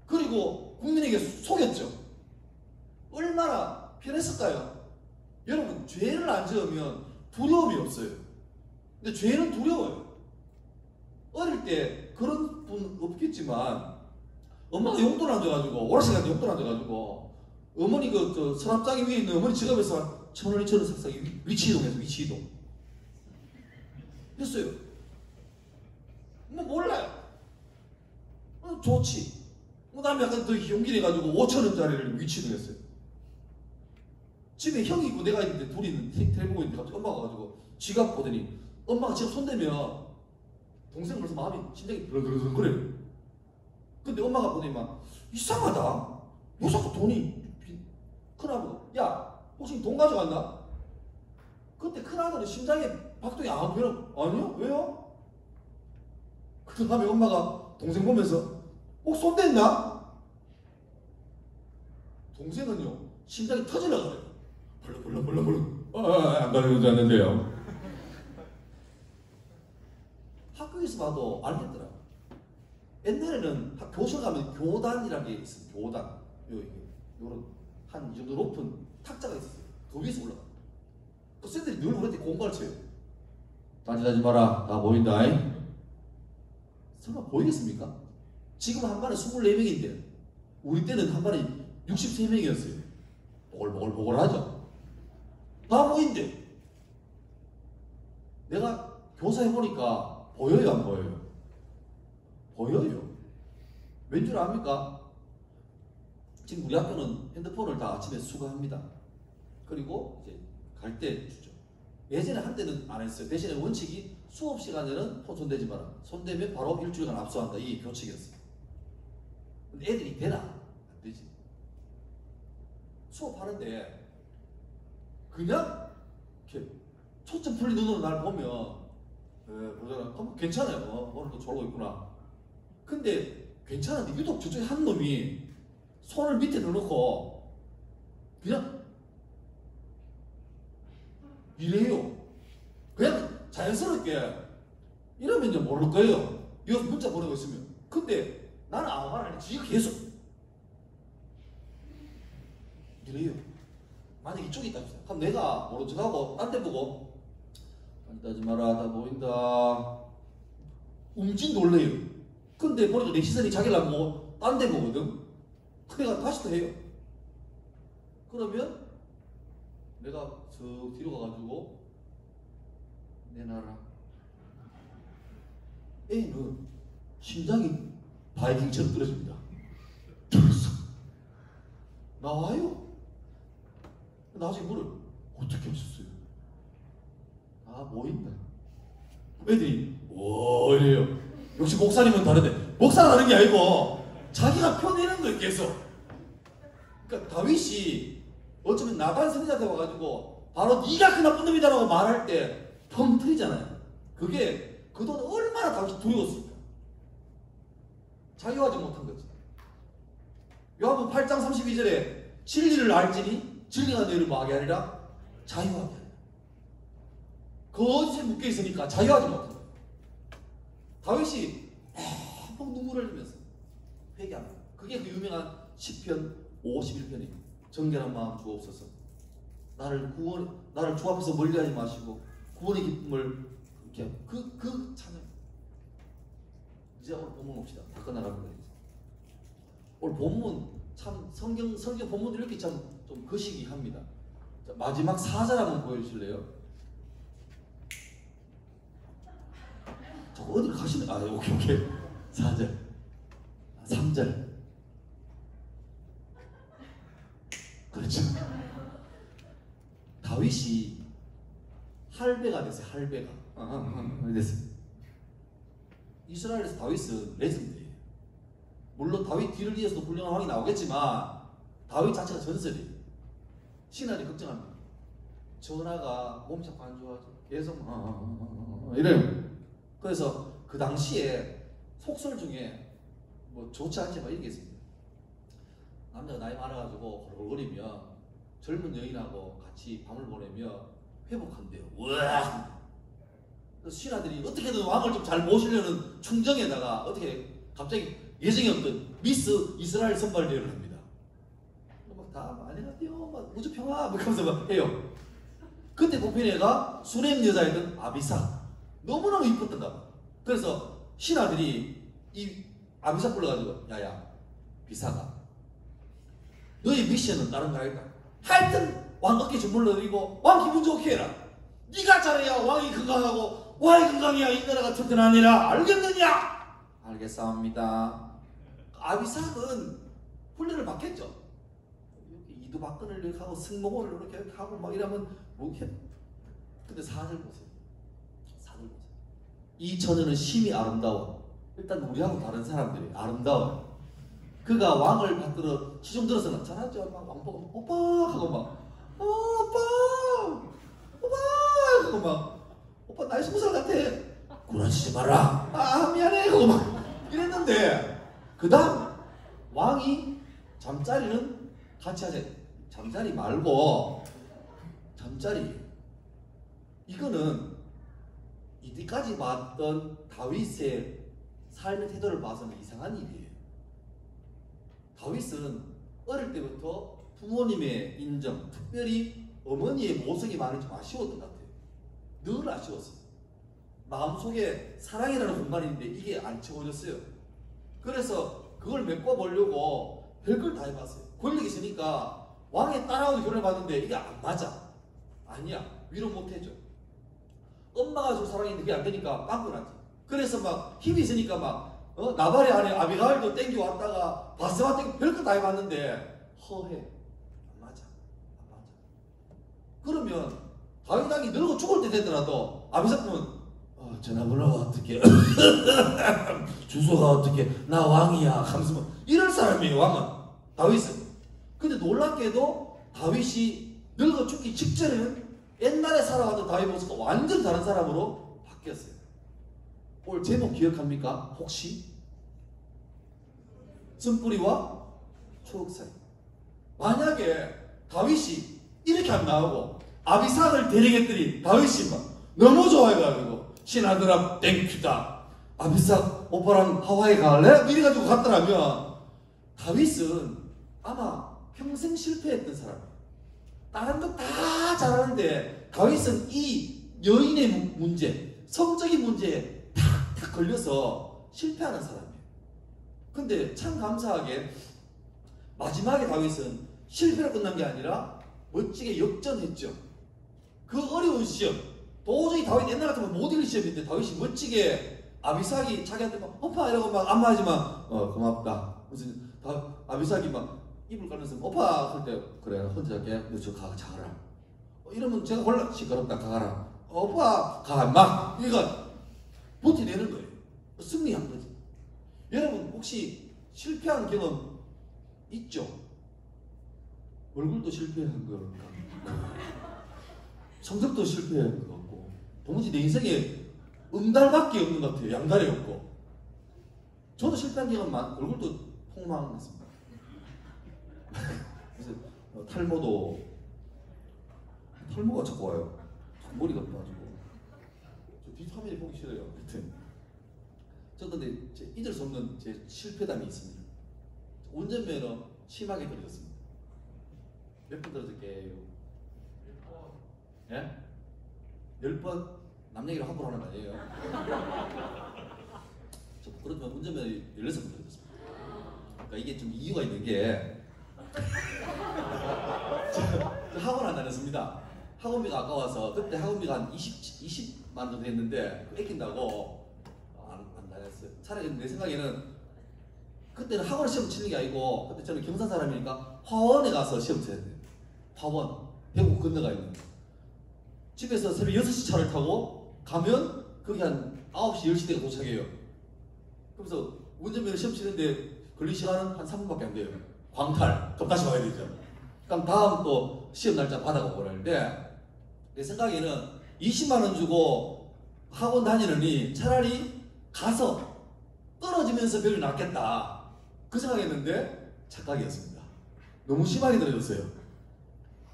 그리고 국민에게 속였죠. 얼마나 편했을까요? 여러분 죄를 안 지으면 두려움이 없어요. 근데 죄는 두려워요. 어릴 때 그런 분 없겠지만 엄마가 용돈 안 줘가지고 오락실한테 용돈 안 줘가지고 어머니 그 서랍장이 위에 있는 어머니 지갑에서 1,000원 2,000원 싹싹이 위치이동해서 위치이동 했어요. 뭐 몰라요. 좋지. 그 다음에 약간 더 용기내가지고 5,000원짜리를 위치이동했어요. 집에 형이 있고 내가 있는데 둘이 있는데 텔레비 보고 있는데 갑자기 엄마가 와가지고 지갑 보더니 엄마가 지갑 손대면 동생 벌써 마음이 심장이 드렁드렁 거려요. 근데 엄마가 보더니 막 이상하다. 왜 자꾸 돈이 큰아버가 야 혹시 돈 가져갔나? 그때 큰아들은 심장에 박동이 안 되나? 아니요? 왜요? 그 다음에 엄마가 동생 보면서 손댔나? 동생은요 심장이 터지려고 그래요. 벌렁벌렁 안 가려고 않는데요. 학교에서 봐도 알겠더라. 옛날에는 교실 가면 교단이라는 게 있어요. 교단 요런 한 이 정도 높은 탁자가 있었어요. 그 위에서 올라가. 그 쌤들이 늘 우리한테 공부가르쳐요. 딴짓하지 마라. 다 보인다. 설마 보이겠습니까? 지금 한 반에 24명인데 우리 때는 한 반에 63명이었어요. 보글보글하죠. 다 보인대. 내가 교사해보니까 보여요 안 보여요? 보여요. 왠 줄 압니까? 지금 우리 학교는 핸드폰을 다 아침에 수거합니다. 그리고 이제 갈 때 주죠. 예전에 한때는 안 했어요. 대신에 원칙이 수업 시간에는 폰 손대지 마라. 손대면 바로 일주일간 압수한다. 이게 교칙이었어요. 근데 애들이 되나? 안 되지. 수업하는데 그냥 이렇게 초점 풀린 눈으로 날 보면 보잖아. 그럼 괜찮아요. 오늘도 졸고 있구나. 근데 괜찮은데 유독 저쪽에 한 놈이 손을 밑에 넣어놓고 그냥 이래요. 그냥 자연스럽게 이러면 이제 모를 거예요. 이거 문자 보내고 있으면. 근데 나는 아무 말 안 해. 지가 계속 이래요. 만약 이쪽에 있다 주세요. 그럼 내가 모른 척하고 딴 데 보고 따지 마라 다 보인다. 움진 놀래요. 근데 보니까 내 시선이 자기를 안 보고 딴 데 보거든. 그래가 다시 또 해요. 그러면 내가 저 뒤로 가가지고 내놔라. 애는 심장이 바이킹처럼 떨어집니다. 들었어. 나와요. 나중에 물을 어떻게 하셨어요? 아, 보인다. 애들이 오 이래요. 역시 목사님은 다르대. 목사가 다른 게 아니고 자기가 펴내는 거예요 계속. 그러니까 다윗이 어쩌면 나단 선지자한테 와가지고 바로 네가 그 나쁜 놈이다라고 말할 때 펑 트이잖아요. 그게 그동안 얼마나 다윗이 두려웠을까. 자유하지 못한 거지. 요한복음 8장 32절에 진리를 알지니 진리가 너희를 뭐하게 하리라? 자유하게 하리라. 거짓에 묶여있으니까 자유하지 못한 거예요. 다윗이 막 눈물을 흘리면서 회개합니다. 그게 그 유명한 시편 51편이에요. 정결한 마음 주옵소서. 나를 주 앞에서 멀리하지 마시고 구원의 기쁨을 이렇게 그 찬양. 이제 오늘 본문 봅시다. 다 끝나갑니다. 오늘 본문 참 성경 본문들이 이렇게 참 좀 거시기 합니다. 자, 마지막 4절 한번 보여주실래요? 저거 어디를 가시네? 아, 오케이. 4절. 3절. 그렇죠. 다윗이 할배가 됐어요. 할배가. 됐어요. 이스라엘에서 다윗은 레전드예요. 물론 다윗 뒤를 이어서도 훌륭한 왕이 나오겠지만 다윗 자체가 전설이에요. 신하들이 걱정합니다. 전하가 몸이 자꾸 안 좋아져. 계속 이래요. 그래서 그 당시에 속설 중에 뭐 좋지 않지 막 이런 게 있습니다. 남자가 나이 많아가지고 헐거리면 젊은 여인하고 같이 밤을 보내며 회복한대요. 우와! 그래서 신하들이 어떻게든 왕을 좀 잘 모시려는 충정에다가 어떻게 갑자기 예정이 없던 미스 이스라엘 선발 대회를 합니다. 막 다 안녕하세요, 막 우주 평화, 막 하면서 막 해요. 그때 뽑힌 애가 수렘 여자였던 아비사. 너무너무 이뻤던가 봐. 그래서 신하들이 이 아비사 불러가지고 야야 비사가 너의 미션은 다른 거 아닐까? 하여튼 왕 어깨 주물러 드리고 왕 기분 좋게 해라. 네가 잘해야 왕이 건강하고 왕이 건강해야 이 나라가 튼튼하니라. 알겠느냐? 알겠사옵니다. 아비삭은 훈련을 받겠죠. 이렇게 이두박근을 이렇게 하고 승모를 이렇게 하고 막 이러면 뭐게? 근데 사절 보세요. 사절 보세요. 이 처녀는 심히 아름다워. 일단 우리하고 다른 사람들이 아름다워요. 그가 왕을 받들어 시중 들어서 나타났죠. 막 왕보고 오빠 하고 막 오빠 하고 막 오빠 나이 20살 같아. 구라치지 마라. 아 미안해 하고 막 이랬는데 그 다음 왕이 잠자리는 같이 하자. 잠자리 말고 잠자리 이거는 이때까지 봤던 다윗의 삶의 태도를 봐서는 이상한 일이에요. 다윗은 어릴 때부터 부모님의 인정, 특별히 어머니의 모성이 많이 좀 아쉬웠던 것 같아요. 늘 아쉬웠어요. 마음속에 사랑이라는 공간이 있는데 이게 안 채워졌어요. 그래서 그걸 메꿔보려고 별걸 다 해봤어요. 권력이 있으니까 왕의 딸하고 결혼을 받는데 이게 안 맞아. 아니야. 위로 못해줘. 엄마가 줄 사랑이 있는데 그게 안 되니까 빵꾸 나지. 그래서 막 힘이 있으니까 막 나발의 아내 아비가일도 땡겨왔다가 바세바 땡겨 별거 다 해봤는데 허해. 안 맞아. 그러면 다윗 왕이 늙어 죽을 때 되더라도 아비삭은 전화번호가 어떻게 주소가 어떻게 나 왕이야 하면서 이럴 사람이에요. 왕은 다윗은. 근데 놀랍게도 다윗이 늙어 죽기 직전에는 옛날에 살아왔던 다윗 모습과 완전 다른 사람으로 바뀌었어요. 오늘 제목 기억합니까? 혹시? 쓴뿌리와 추억 사이. 만약에 다윗이 이렇게 안 나오고 아비삭을 데려갔더니 다윗이 막 너무 좋아해가지고 신하들아 땡큐다, 아비삭 오빠랑 하와이 갈래? 이래가지고 갔더라면 다윗은 아마 평생 실패했던 사람. 다른 거 다 잘하는데 다윗은 이 여인의 문제, 성적인 문제에 탁탁 걸려서 실패하는 사람이에요. 근데 참 감사하게 마지막에 다윗은 실패로 끝난 게 아니라 멋지게 역전했죠. 그 어려운 시험, 도저히 다윗 옛날 같으면 못 이길 시험인데 다윗이 멋지게, 아비삭이 자기한테 막 오빠 이러고 막 안마하지만 고맙다. 무슨 아비삭이 막 입을 까면서 오빠 할 때 그래 혼자 할게, 너 저 가가라. 이러면 제가 골라 시끄럽다 가가라. 오빠 가 막. 그러니까 버텨내는 거예요. 승리한 거지. 여러분 혹시 실패한 경험 있죠? 얼굴도 실패한 것 같고 성적도 실패한 것 같고 도무지 내 인생에 음달밖에 없는 것 같아요. 양다리 없고. 저도 실패한 경험 얼굴도 폭망했습니다. 그래서 탈모가 자꾸 와요. 머리가 빠지고. 저 뒷화면이 보기 싫어요. 하여튼 저 근데 잊을 수 없는 제 실패담이 있습니다. 운전면허 심하게 떨어졌습니다. 몇 번 떨어졌게요? 10번. 예? 10번? 남 얘기를 함부로 하는 거 아니에요? 저 그렇지만 운전면허 16번 떨어졌습니다. 그러니까 이게 좀 이유가 있는 게 저 학원 안 다녔습니다. 학원비가 아까워서 그때 학원비가 한 20만 원 정도 했는데 아낀다고 안 다녔어요. 차라리 내 생각에는 그때는 학원 시험 치는 게 아니고 그때 저는 경산 사람이니까 화원에 가서 시험 쳐야 돼요. 화원, 대구 건너가 있는. 집에서 새벽 6시 차를 타고 가면 거기 한 9시, 10시 대가 도착해요. 그래서 운전면허 시험 치는데 걸릴 시간은 한 3분밖에 안 돼요. 광탈, 그럼 다시 와야 되죠. 그럼 다음 또 시험 날짜 받아가고 그러는데 내 생각에는 20만 원 주고 학원 다니느니 차라리 가서 떨어지면서 별이 낫겠다 그 생각했는데 착각이었습니다. 너무 심하게 떨어졌어요.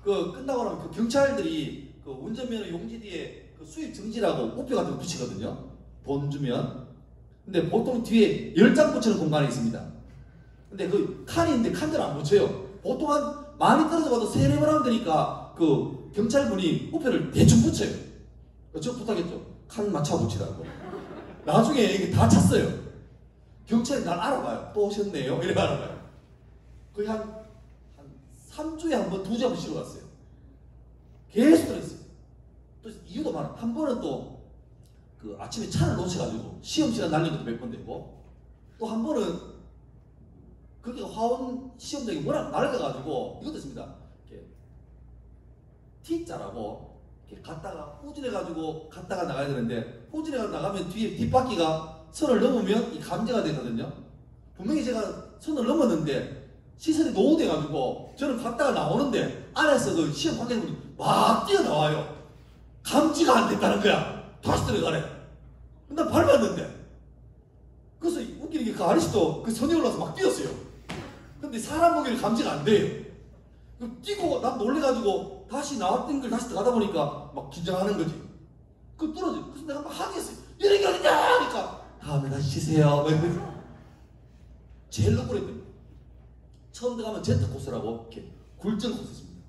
그 끝나고 나면 그 경찰들이 그 운전면허 용지 뒤에 그 수입 정지라고 우표 같은 거 붙이거든요. 돈 주면. 근데 보통 뒤에 10장 붙이는 공간이 있습니다. 근데 그 칸이 있는데 칸들 안 붙여요. 보통 한 많이 떨어져 봐도 3-4번 하면 되니까 그 경찰분이 우표를 대충 붙여요. 저 부탁했죠. 칸 맞춰 붙이라고. 나중에 이게 다 찼어요. 경찰이 날 알아봐요. 또 오셨네요. 이래 알아봐요. 거의 한 3주에 한 번, 2주에 한 번 쉬러 갔어요. 계속 그랬어요. 또 이유도 많아. 한 번은 또 그 아침에 차를 놓쳐가지고 시험 시간 날린 것도 몇 번 되고, 또 한 번은 거기가 화원 시험장이 워낙 낡아가지고 이것도 있습니다. 이렇게 T자라고 이렇게 갔다가 후진해가지고 갔다가 나가야 되는데 후진해가 나가면 뒤에 뒷바퀴가 선을 넘으면 이 감지가 되거든요. 분명히 제가 선을 넘었는데 시선이 노후돼가지고 저는 갔다가 나오는데 안에서 그 시험 관계자분이 막 뛰어나와요. 감지가 안 됐다는 거야. 다시 들어가래. 난 밟았는데. 그래서 웃기는 게 그 아저씨도 그 선에 올라서 막 뛰었어요. 근데 사람 보기에는 감지가 안 돼요. 뛰고 난 놀래가지고 다시 나왔던 걸 다시 들어가다 보니까 막 긴장하는 거지. 그 떨어져. 그래서 내가 막 항의했어요. 이런 게 어딨냐 하니까 다음에 다시 치세요. 제일 억울했거든요. 처음 들어가면 제트 코스라고 이렇게 굴절 코스입니다.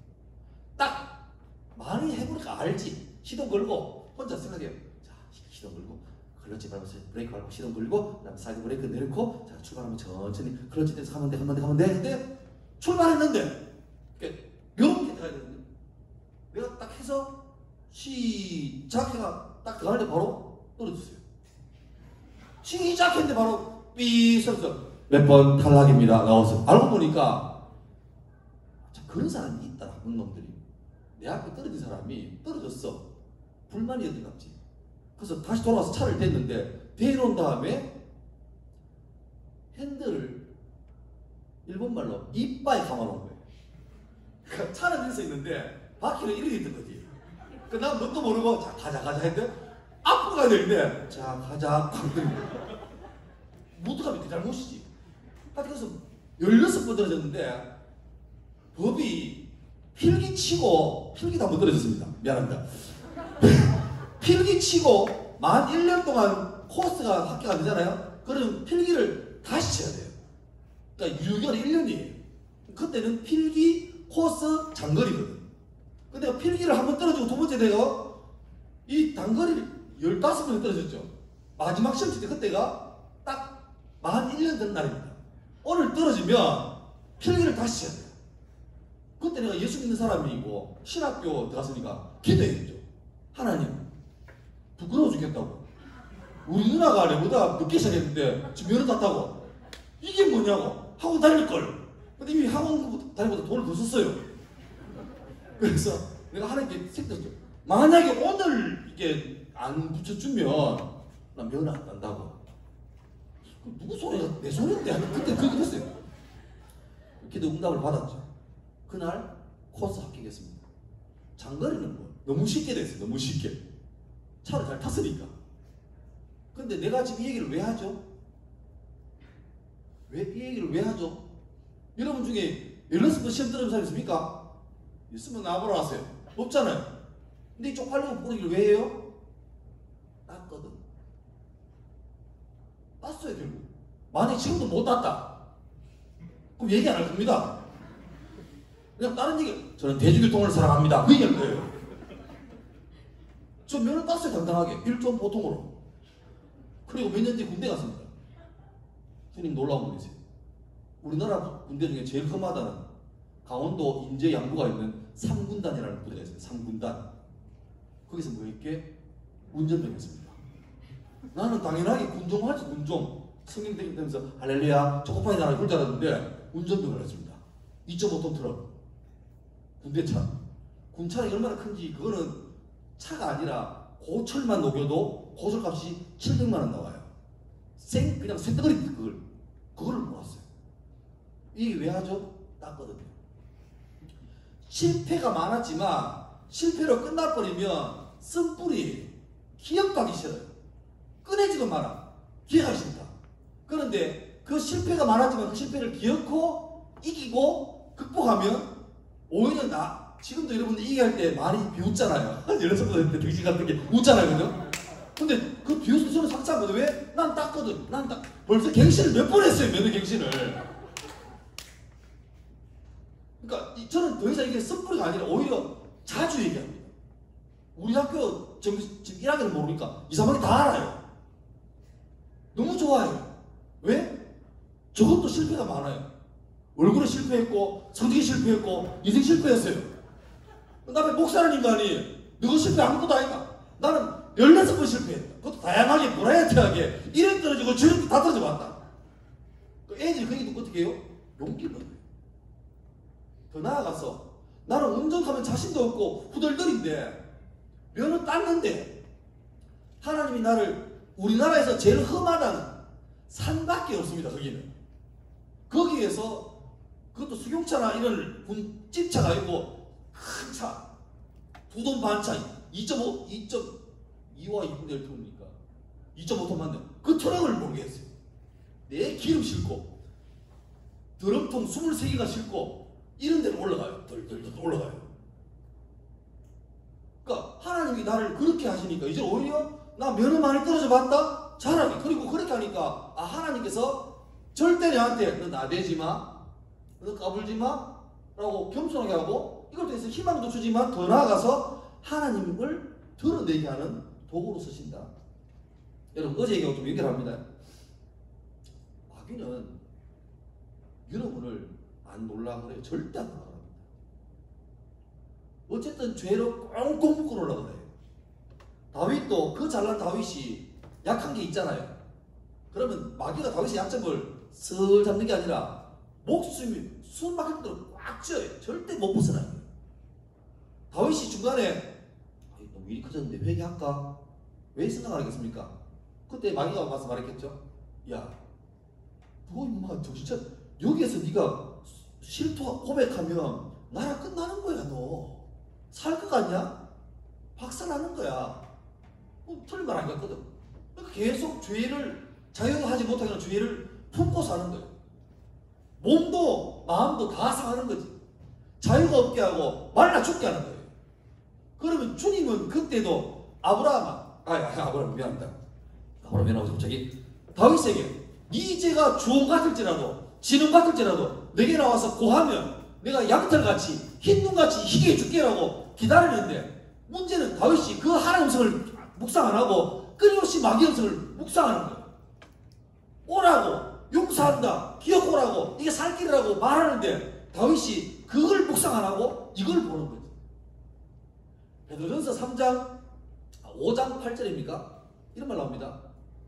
딱 많이 해보니까 알지. 시동 걸고 혼자 생각해요. 자, 시동 걸고 클러치 밟아서 브레이크 밟고 시동 걸고 그다음에 사이드 브레이크 내놓고 자 출발하면 천천히 클러치 떼서 가면 돼 근데 출발했는데 이렇게 가야 되는데 내가 딱 해서 시작해가 딱 들어가는데 바로 떨어졌어요. 시작했는데 바로 삐 서서 몇 번 탈락입니다 나와서 알고 보니까 그런 사람이 있다. 나쁜 놈들이 내 앞에 떨어진 사람이 떨어졌어. 불만이었던 것 같지. 그래서 다시 돌아와서 차를 댔는데 대놓은 다음에 핸들을 일본말로 이빠에 감아놓은 거예요. 그러니까 차는 서 있는데 바퀴는 이렇게 있던 거지. 난 뭣도 모르고 자 가자 했는데 앞으로 가야 되는데 자 가자 방금 모두가 그 잘못이지. 그래서 16번 떨어졌는데 법이 필기치고 필기도 한번 떨어졌습니다. 미안합니다. 필기치고 만 1년 동안 코스가 합격 안 되잖아요. 그럼 필기를 다시 쳐야 돼요. 그러니까 6개월 1년이에요. 그때는 필기 코스 장거리거든. 근데 필기를 한 번 떨어지고 두 번째 내가 이 단거리를 15번 떨어졌죠. 마지막 시험 칠 때 그때가 딱 만 1년 된 날입니다. 오늘 떨어지면 필기를 다시 쳐야 돼요. 그때 내가 예수 믿는 사람이고 신학교 들어갔으니까 기도했죠. 하나님 부끄러워 죽겠다고. 우리 누나가 내보다 늦게 시작했는데 지금 면허 땄다고. 이게 뭐냐고. 학원 다닐걸. 근데 이미 학원 다니보다 돈을 더 썼어요. 그래서 내가 하나님께 생겼죠. 만약에 오늘 이게 안 붙여주면 나 면허 안 딴다고. 누구 소리가 내 소리인데 그때 그렇게 됐어요. 기도 응답을 받았죠. 그날 코스 합격했습니다. 장거리는 뭐 너무 쉽게 됐어요. 너무 쉽게. 차를 잘 탔으니까. 근데 내가 지금 이 얘기를 왜 하죠? 이 얘기를 왜 하죠? 여러분 중에 16번 시험 들은 사람 있습니까? 있으면 나보러 왔어요. 없잖아요. 근데 이 쪽팔리고 부르기를 왜 해요? 땄거든. 땄어요 결국. 만약에 지금도 못 땄다. 그럼 얘기 안 할 겁니다. 그냥 다른 얘기. 저는 대중교통을 사랑합니다. 그 얘기할 거예요. 저 면허 땄어요 당당하게. 1점 보통으로. 그리고 몇 년 뒤에 군대 갔습니다. 주님 놀라운 분이세요. 우리나라 군대 중에 제일 험하다는 강원도 인제 양구가 있는 3군단이라는 부대가 있어요. 3군단. 거기서 뭐 했게? 운전병이었습니다. 나는 당연하게 군종하지 군종. 성경 되면서 할렐루야 초코파이 나라 그럴 줄 알았는데 운전병을 했습니다. 2.5톤 트럭. 군대차. 군차가 얼마나 큰지 그거는 차가 아니라 고철만 녹여도 고철값이 700만 원 나와요. 그냥 쇳덩어리 그걸 모았어요. 이게 왜 하죠? 땄거든요. 실패가 많았지만 실패로 끝나버리면 쓴뿌리 기억하기 싫어요. 꺼내지도 마라. 기억하기 싫다. 그런데 그 실패가 많았지만 그 실패를 기억하고 이기고 극복하면 오히려 지금도 여러분들 얘기할 때 많이 비웃잖아요. 16살 때 등신 같은 게 웃잖아요. 그죠? 근데 그 비웃을 저는 상처하거든. 왜? 난 땄거든. 벌써 갱신을 몇 번 했어요. 면허 갱신을. 그러니까 저는 더 이상 이게 섣부리가 아니라 오히려 자주 얘기합니다. 우리 학교 지금 1학년을 모르니까 2, 3학년 다 알아요. 너무 좋아요. 왜? 저것도 실패가 많아요. 얼굴에 실패했고 성적에 실패했고 인생 실패했어요. 그 다음에 목사님도 아니 너가 실패 아무것도 아니다. 나는 16번 실패했다. 그것도 다양하게 브라이어티하게 이래 떨어지고 저래 다 떨어져 봤다. 그 애들이 그 얘기 듣고 어떻게 해요? 용기를 얻어요. 더 나아가서 나는 운전하면 자신도 없고 후덜덜인데 면허 땄는데 하나님이 나를 우리나라에서 제일 험하다는 산밖에 없습니다. 거기는. 거기에서 그것도 수경차나 이런 군집차가 아니고 큰 차 2돈 반 차 2.5, 2.2와 2분의 1 톤이니까 2.5톤 맞네. 그 트럭을 몰게 했어요. 내 기름 싣고 드럼통 23개가 싣고 이런 데로 올라가요. 덜덜덜 올라가요. 그러니까 하나님이 나를 그렇게 하시니까 이제 오히려 나 면허 많이 떨어져 봤다? 잘하게. 그리고 그렇게 하니까 하나님께서 절대 내한테 너 나대지 마, 너 까불지 마 라고 겸손하게 하고 이걸 통해서 희망도 주지만 더 나아가서 하나님을 드러내게 하는 도구로 쓰신다. 여러분 어제 얘기하고 좀 연결합니다. 마귀는 여러분을 안 놀라 그래요. 절대 안 놀라 그럽니다. 어쨌든 죄로 꽁꽁 묶어 놓으려고 그래요. 다윗도 그 잘난 다윗이 약한 게 있잖아요. 그러면 마귀가 다윗의 약점을 슬 잡는 게 아니라 목숨이 숨 막힐 정도로 꽉 쥐어요. 절대 못 벗어나요. 다윗이 중간에 너무 일이 커졌는데 회개할까? 왜 생각을 하겠습니까? 그때 마귀가 와서 말했겠죠. 야, 너 임마 정신차 여기에서 네가 실토 고백하면 나라 끝나는 거야. 너 살 것 같냐? 박살나는 거야. 틀린 말 아니거든. 그러니까 계속 죄를 자유하지 못하게 하는 죄를 품고 사는 거예요. 몸도 마음도 다 상하는 거지. 자유가 없게 하고 말라 죽게 하는 거예요. 그러면 주님은 그때도 아브라함 미안합니다. 아브라함 미안하고 갑자기 다윗에게 네 죄가 주홍 같을지라도 진홍 같을지라도 내게 나와서 고하면 내가 양털같이 흰눈같이 희게 해줄게라고 기다리는데, 문제는 다윗이 그 하나님 음성을 묵상 안 하고 끊임없이 마귀 음성을 묵상하는 거예요. 오라고, 용서한다, 기억오라고, 이게 살 길이라고 말하는데 다윗이 그걸 묵상 안 하고 이걸 보는 거지. 베드로전서 3장 5장 8절입니까? 이런 말 나옵니다.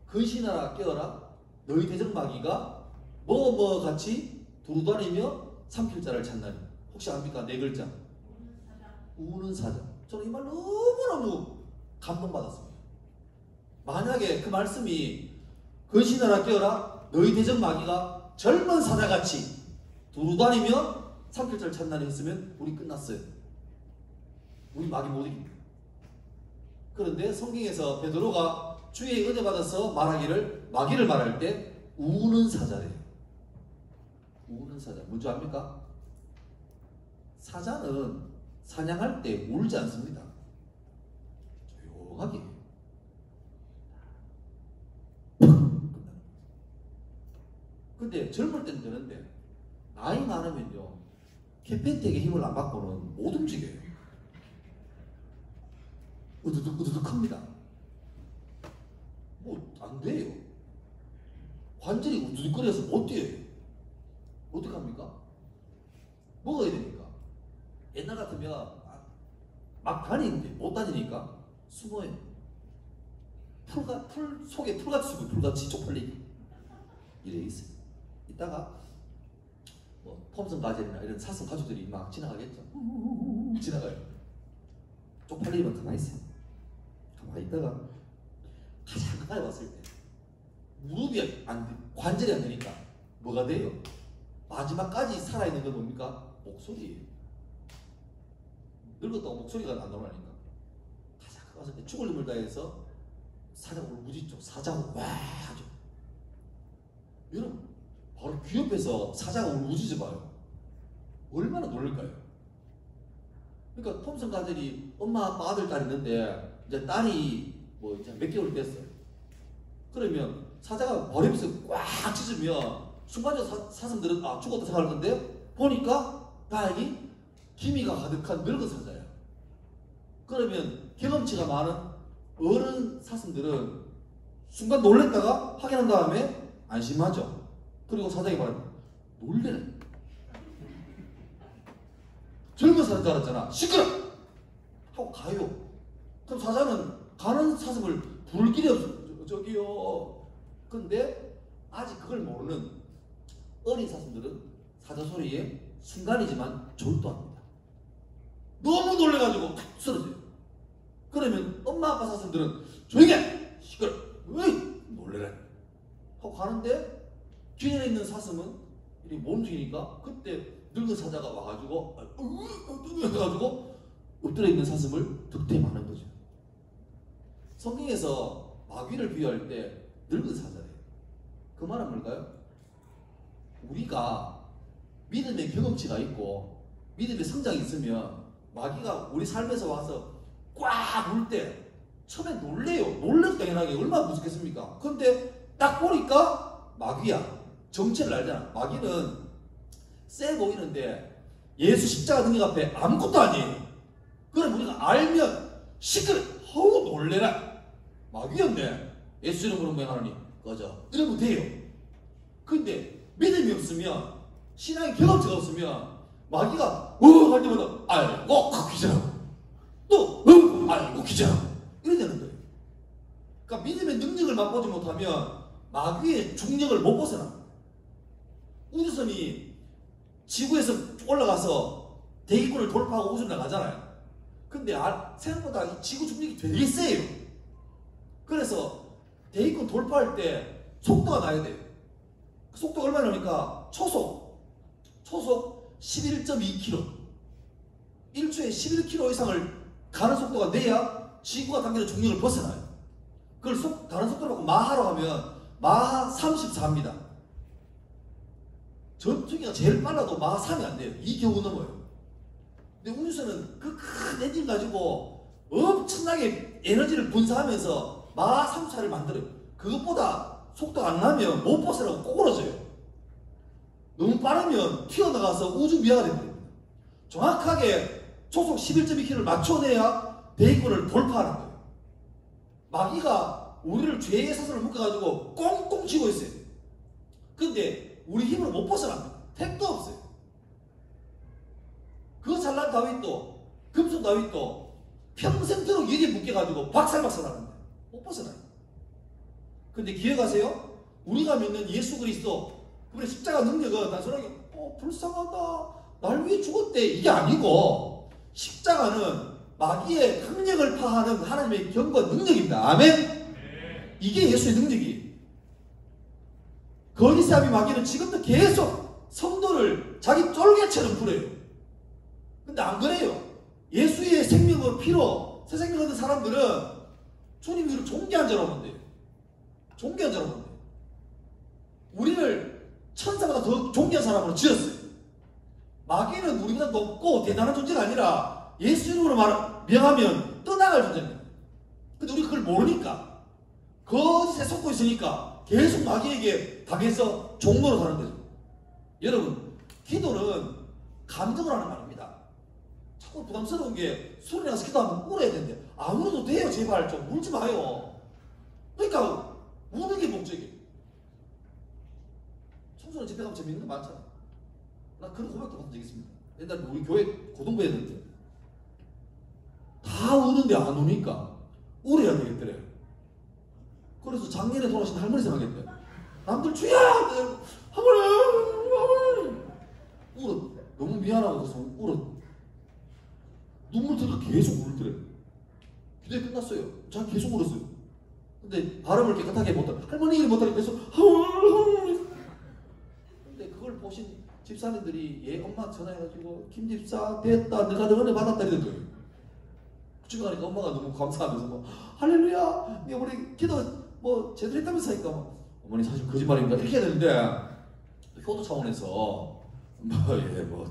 근신하라 깨어라 너희 대적 마귀가 뭐 같이 두루다니며 삼킬 자를 찾나니. 혹시 압니까? 네 글자. 우는 사자. 저는 이 말 너무너무 감동받았습니다. 만약에 그 말씀이 근신하라 깨어라 너희 대적 마귀가 젊은 사자같이 두루다니며 삼킬 자를 찾나니 했으면 우리 끝났어요. 우리 마귀 못 이깁니다. 그런데 성경에서 베드로가 주의 은혜 받아서 말하기를, 마귀를 말할 때 우는 사자래요. 우는 사자. 뭔지 압니까? 사자는 사냥할 때 울지 않습니다. 조용하게. 근데 젊을 땐 되는데 나이 많으면요, 캐펜텍의 힘을 안 받고는 못 움직여요. 으드득합니다. 뭐 안 돼요. 관절이 우두둑거려서 못 뛰어요. 어떡합니까? 먹어야 되니까. 옛날 같으면 막 다니는데 못 다니니까 숨어요. 풀 속에 풀같이 숨어요. 풀같이 쪽팔리기. 이래 있어요. 이따가 뭐 톰슨 가젤이나 이런 사슴 가족들이 막 지나가겠죠. 지나가요. 쪽팔리면 가만히 있어요. 가만히 있다가 가장 가까이 왔을 때 무릎이 관절이 안 되니까 뭐가 돼요? 마지막까지 살아있는 건 뭡니까? 목소리예요. 늙었다고 목소리가 안 나오니까 가장 가까이 왔을 때 죽을 힘을 다해서 사자가 울부짖죠. 사자가 와 하죠. 여러분 바로 귀 옆에서 사자가 울부짖어봐요. 얼마나 놀랄까요? 그러니까 톰슨 가젤이 엄마 아빠 아들 딸 있는데 이제 딸이 뭐 이제 몇 개월 됐어요. 그러면 사자가 바로 옆에서 꽉 짖으면 순간적으로 사슴들은 죽었다 생각할 건데 보니까 다행히 기미가 가득한 늙은 사자야. 그러면 경험치가 많은 어른 사슴들은 순간 놀랬다가 확인한 다음에 안심하죠. 그리고 사자에게 말합니다. 놀래네. 젊은 사람 줄 알았잖아. 시끄러! 하고 가요. 그럼 사자는 가는 사슴을 부를 길이 없어. 저기요. 근데 아직 그걸 모르는 어린 사슴들은 사자 소리에 순간이지만 졸도합니다. 너무 놀래가지고 탁 쓰러져요. 그러면 엄마 아빠 사슴들은 조용히 해! 시끄러! 으이! 놀래라! 하고 가는데 뒤에 있는 사슴은 이렇게 못 움직이니까 그때 늙은 사자가 와가지고 해가지고 엎드려 있는 사슴을 득템하는 거죠. 성경에서 마귀를 비유할 때 늙은 사자래요. 그 말은 뭘까요? 우리가 믿음의 경험치가 있고 믿음의 성장이 있으면 마귀가 우리 삶에서 와서 꽉 물 때 처음에 놀래요. 놀래도 당연하게 얼마나 무섭겠습니까? 근데 딱 보니까 마귀야. 정체를 알잖아. 마귀는 세 보이는데 예수 십자가 능력 앞에 아무것도 아니에요. 그럼 우리가 알면 시끄러! 허우 놀래라! 마귀였네. 예수 이름으로 맹하노니 꺼져. 이러면 돼요. 근데 믿음이 없으면, 신앙의 경험치가 없으면 마귀가 할 때마다 아이고 기절, 또 아이고 기절 이래 되는 거예요. 그러니까 믿음의 능력을 맛보지 못하면 마귀의 중력을 못 벗어나. 우주선이 지구에서 올라가서 대기권을 돌파하고 우주로 나가잖아요. 근데 생각보다 이 지구 중력이 되게 세요. 그래서 대기권 돌파할 때 속도가 나야 돼요. 그 속도가 얼마나 나옵니까? 초속 11.2km. 1초에 11km 이상을 가는 속도가 내야 지구가 당기는 중력을 벗어나요. 그걸 다른 속도로 바꾸면 마하로 하면 마하 34입니다. 전투기가 제일 빨라도 마하 3이 안 돼요. 이 겨우 넘어요. 근데 우주선은 그 큰 엔진 가지고 엄청나게 에너지를 분사하면서 마하 34를 만들어요. 그것보다 속도가 안 나면 못 벗으라고 꼬꾸라져요. 너무 빠르면 튀어나가서 우주 미하가 됩니다. 정확하게 초속 11.2km를 맞춰내야 대기권을 돌파하는 거예요. 마귀가 우리를 죄의 사슬을 묶어가지고 꽁꽁 쥐고 있어요. 근데 우리 힘으로 못 벗어납니다. 택도 없어요. 그 잘난 다윗도, 금손 다윗도 평생토록 여기에 묶여가지고 박살박살 하는데 못 벗어나요. 근데 기억하세요? 우리가 믿는 예수 그리스도, 그분의 십자가 능력은 단순하게 불쌍하다, 날 위해 죽었대, 이게 아니고 십자가는 마귀의 강력을 파하는 하나님의 경고 능력입니다. 아멘? 이게 예수의 능력이에요. 거짓사람이 마귀는 지금도 계속 성도를 자기 쫄개처럼 부려요. 근데 안 그래요. 예수의 생명으로 피로 새 생명 얻은 사람들은 주님을 존귀한 자로 보면 돼요. 존귀한 자로 보면 돼요. 우리를 천사보다 더 존귀한 사람으로 지었어요. 마귀는 우리보다 높고 대단한 존재가 아니라 예수 이름으로 명하면 떠나갈 존재입니다. 근데 우리가 그걸 모르니까 거짓에 속고 있으니까 계속 마귀에게 당해서 종로로 사는 거죠. 여러분, 기도는 감정을 하는 말입니다. 자꾸 부담스러운 게 술에 가서 기도하면 울어야 되는데 안 울어도 돼요. 제발 좀 울지 마요. 그러니까 우는 게 목적이에요. 청소년 집회 가면 재밌는 거 많잖아. 나 그런 고백도 받은 적 있습니다. 옛날에 우리 교회 고등부 했는데 다 우는데 안 우니까 울어야 되겠더래. 그래서 작년에 돌아가신 할머니 생각했대. 남들 주야! 할머니! 울어. 너무 미안하고 그래서 울어. 눈물 들고 계속 울더래. 기도회 끝났어요. 자 계속 울었어요. 근데 발음을 깨끗하게 못하고 할머니 이름 못하니까 계속 근데 그걸 보신 집사님들이 얘 엄마 전화해가지고 김 집사 됐다, 내가 너 은혜 받았다 이런 거예요. 집에 가니까 엄마가 너무 감사하면서 뭐 할렐루야, 우리 기도 뭐 제대로 했다면서 하니까 뭐, 어머니 사실 거짓말입니다 이렇게 해야 되는데 효도 차원에서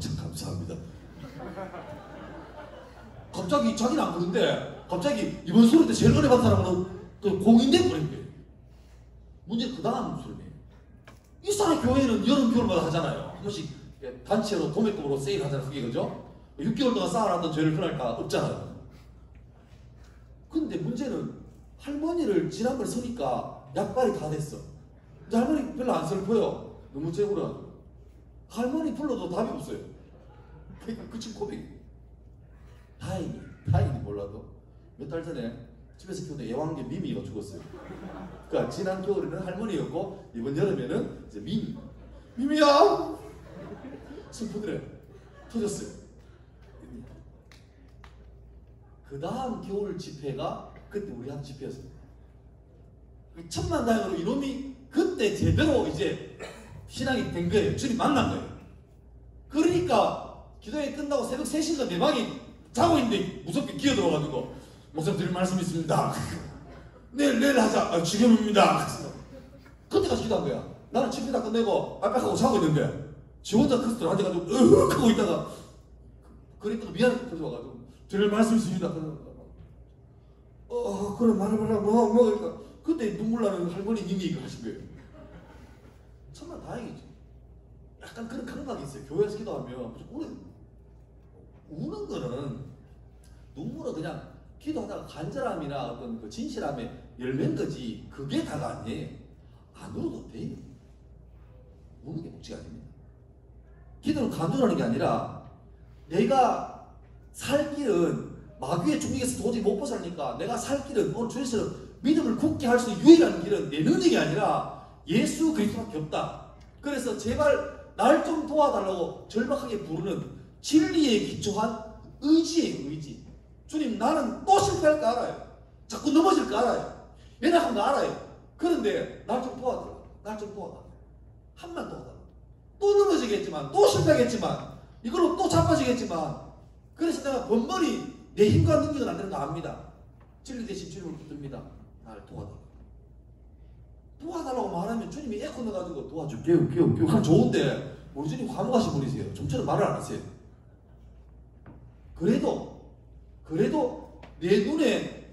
참 감사합니다. 갑자기 자기는 안 그런데 갑자기 이번 수련 때 제일 은혜 받은 사람은 또 공인된 거예요. 문제는 그 다음 수련이에요. 이 사람 교회는 여름 겨울마다 하잖아요. 한 번씩 단체로 도매금으로 세일하잖아요. 그게 그죠? 6개월 동안 쌓아놨던 죄를 그날까 없잖아요. 근데 문제는 할머니를 지난번에 서니까 약발이 다 됐어. 이제 할머니 별로 안 슬퍼요. 너무 째부려가지고. 할머니 불러도 답이 없어요. 그러니까 그친 고백이. 다행히 몰라도 몇 달 전에 집에서 키우는 애완개 미미가 죽었어요. 그러니까 지난 겨울에는 할머니였고 이번 여름에는 이제 미미야 슬프더래. 터졌어요. 그 다음 겨울 집회가 그때 우리 한 집회였어요. 천만다행으로 이놈이 그때 제대로 이제 신앙이 된 거예요. 주님 만난 거예요. 그러니까 기도회 끝나고 새벽 3시인가 내 방에 자고 있는데 무섭게 기어들어가지고 목사님 드릴 말씀이 있습니다. 내일 하자. 지금입니다. 그때 가서 기도한 거야. 나는 집회 다 끝내고 빨빨하고 자고 있는데 지 혼자 크스트로 앉아가지고 으흑 하고 있다가 그러니까 미안해 터져가지고 드릴 말씀이 있습니다. 그래 말해보라고 그러니까 그때 눈물 나는 할머니님이 이거 하신 거예요. 정말 다행이죠. 약간 그런 감각이 있어요. 교회에서 기도하면 우는 거는 눈물은 그냥 기도하다가 간절함이나 어떤 그 진실함에 열매인 거지 그게 다가 아니에요. 안 울어도 돼요. 우는 게 목적이 아닙니다. 기도는 간절하는 게 아니라 내가 살 길은 마귀의 중력에서 도저히 못 벗어나니까 내가 살 길은 오늘 주에서 믿음을 굳게 할 수 있는 유일한 길은 내 능력이 아니라 예수 그리스도밖에 없다. 그래서 제발 날 좀 도와달라고 절박하게 부르는 진리에 기초한 의지예요. 의지. 주님 나는 또 실패할 거 알아요. 자꾸 넘어질 거 알아요. 연약한 거 알아요. 그런데 날 좀 도와달라. 날 좀 도와달라. 한만 도와달라. 또 넘어지겠지만 또 실패하겠지만 이걸로 또 자빠지겠지만 그래서 내가 번번이 내 힘과 능력은 안 되는 거 압니다. 진리 대신 주님을 붙듭니다. 나를 도와달라고 말하면 주님이 에코 넣어가지고 도와줄게요 하면 좋은데 우리 주님 화목하신 분이세요. 좀처럼 말을 안 하세요. 그래도 내 눈에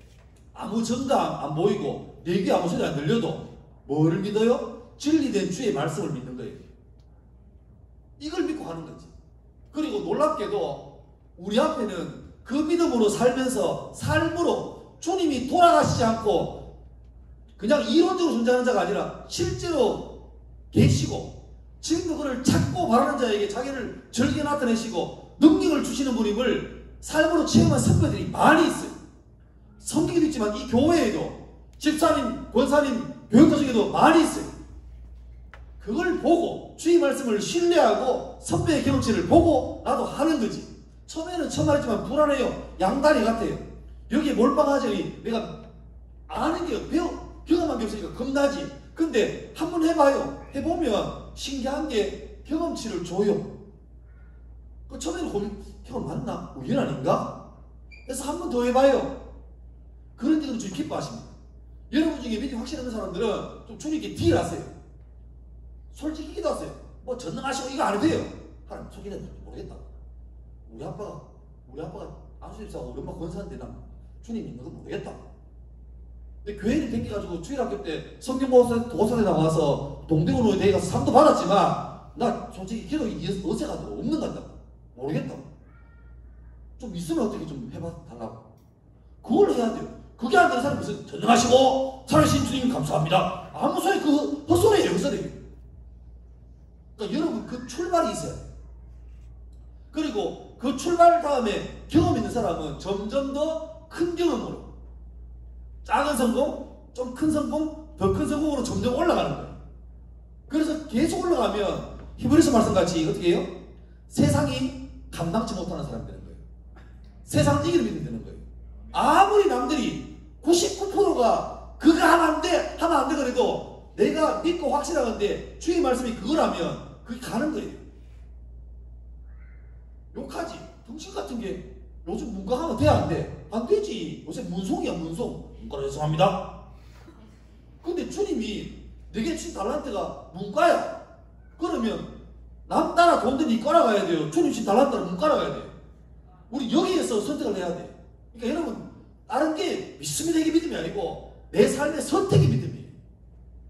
아무 정당 안 보이고 내 귀에 아무 소리 안 들려도 뭐를 믿어요? 진리된 주의 말씀을 믿는 거예요. 이걸 믿고 하는 거지. 그리고 놀랍게도 우리 앞에는 그 믿음으로 살면서 삶으로 주님이 돌아가시지 않고 그냥 이론적으로 존재하는 자가 아니라 실제로 계시고 지금도 그를 찾고 바라는 자에게 자기를 절개 나타내시고 능력을 주시는 분임을 삶으로 체험한 선배들이 많이 있어요. 성경에도 있지만 이 교회에도 집사님, 권사님, 교육자 중에도 많이 있어요. 그걸 보고 주의 말씀을 신뢰하고 선배의 경험치를 보고 나도 하는 거지. 처음에는 처음 말했지만 불안해요. 양다리 같아요. 여기에 몰빵하자니 내가 아는 게 경험한 게 없으니까 겁나지. 근데 한번 해봐요. 해보면 신기한 게 경험치를 줘요. 그 처음에는 고민, 경험 맞나? 우연 아닌가? 그래서 한 번 더 해봐요. 그런 데는 주님 기뻐하십니다. 여러분 중에 믿음이 확실히 없는 사람들은 좀 주님께 딜하세요. 솔직히 기도하세요. 뭐 전능하시고 이거 안 해도 돼요. 하나님 속이는 모르겠다. 우리 아빠가 안수집사가 우리 엄마 권사인데 난 주님 있는 거 모르겠다. 근데 교회를 댕겨가지고 주일학교 때 성경도서대 나와서 동대문호에 대해 가서 상도 받았지만 나 솔직히 기도 어세가 없는 것 같다. 모르겠다. 좀 있으면 어떻게 좀 해봐 달라고. 그걸 해야 돼요. 그게 안 되는 사람이 무슨 전능하시고 살아계신 주님 감사합니다. 아무 소리 그 헛소리예요. 헛소리. 그러니까 여러분 그 출발이 있어야 돼요. 그리고 그 출발 다음에 경험 있는 사람은 점점 더 큰 경험으로 작은 성공, 좀 큰 성공, 더 큰 성공으로 점점 올라가는 거예요. 그래서 계속 올라가면 히브리서 말씀같이 어떻게 해요? 세상이 감당치 못하는 사람이 되는 거예요. 세상 이기는 믿음이 되는 거예요. 아무리 남들이 99%가 그거 하면 안 돼 그래도 내가 믿고 확실하건데 주의 말씀이 그거라면 그게 가는 거예요. 욕하지. 등신 같은 게 요즘 문과하면 돼 안 돼? 안 되지. 요새 문송이야 문송. 문과로 죄송합니다. 근데 주님이 내게 주신 달란트가 문과야. 그러면 남 따라 돈 드니 꺼나가야 돼요. 주님 주신 달란트는 문과로 가야 돼요. 우리 여기에서 선택을 해야 돼요. 그러니까 여러분 다른 게 믿습니다 이게 믿음이 아니고 내 삶의 선택이 믿음이에요.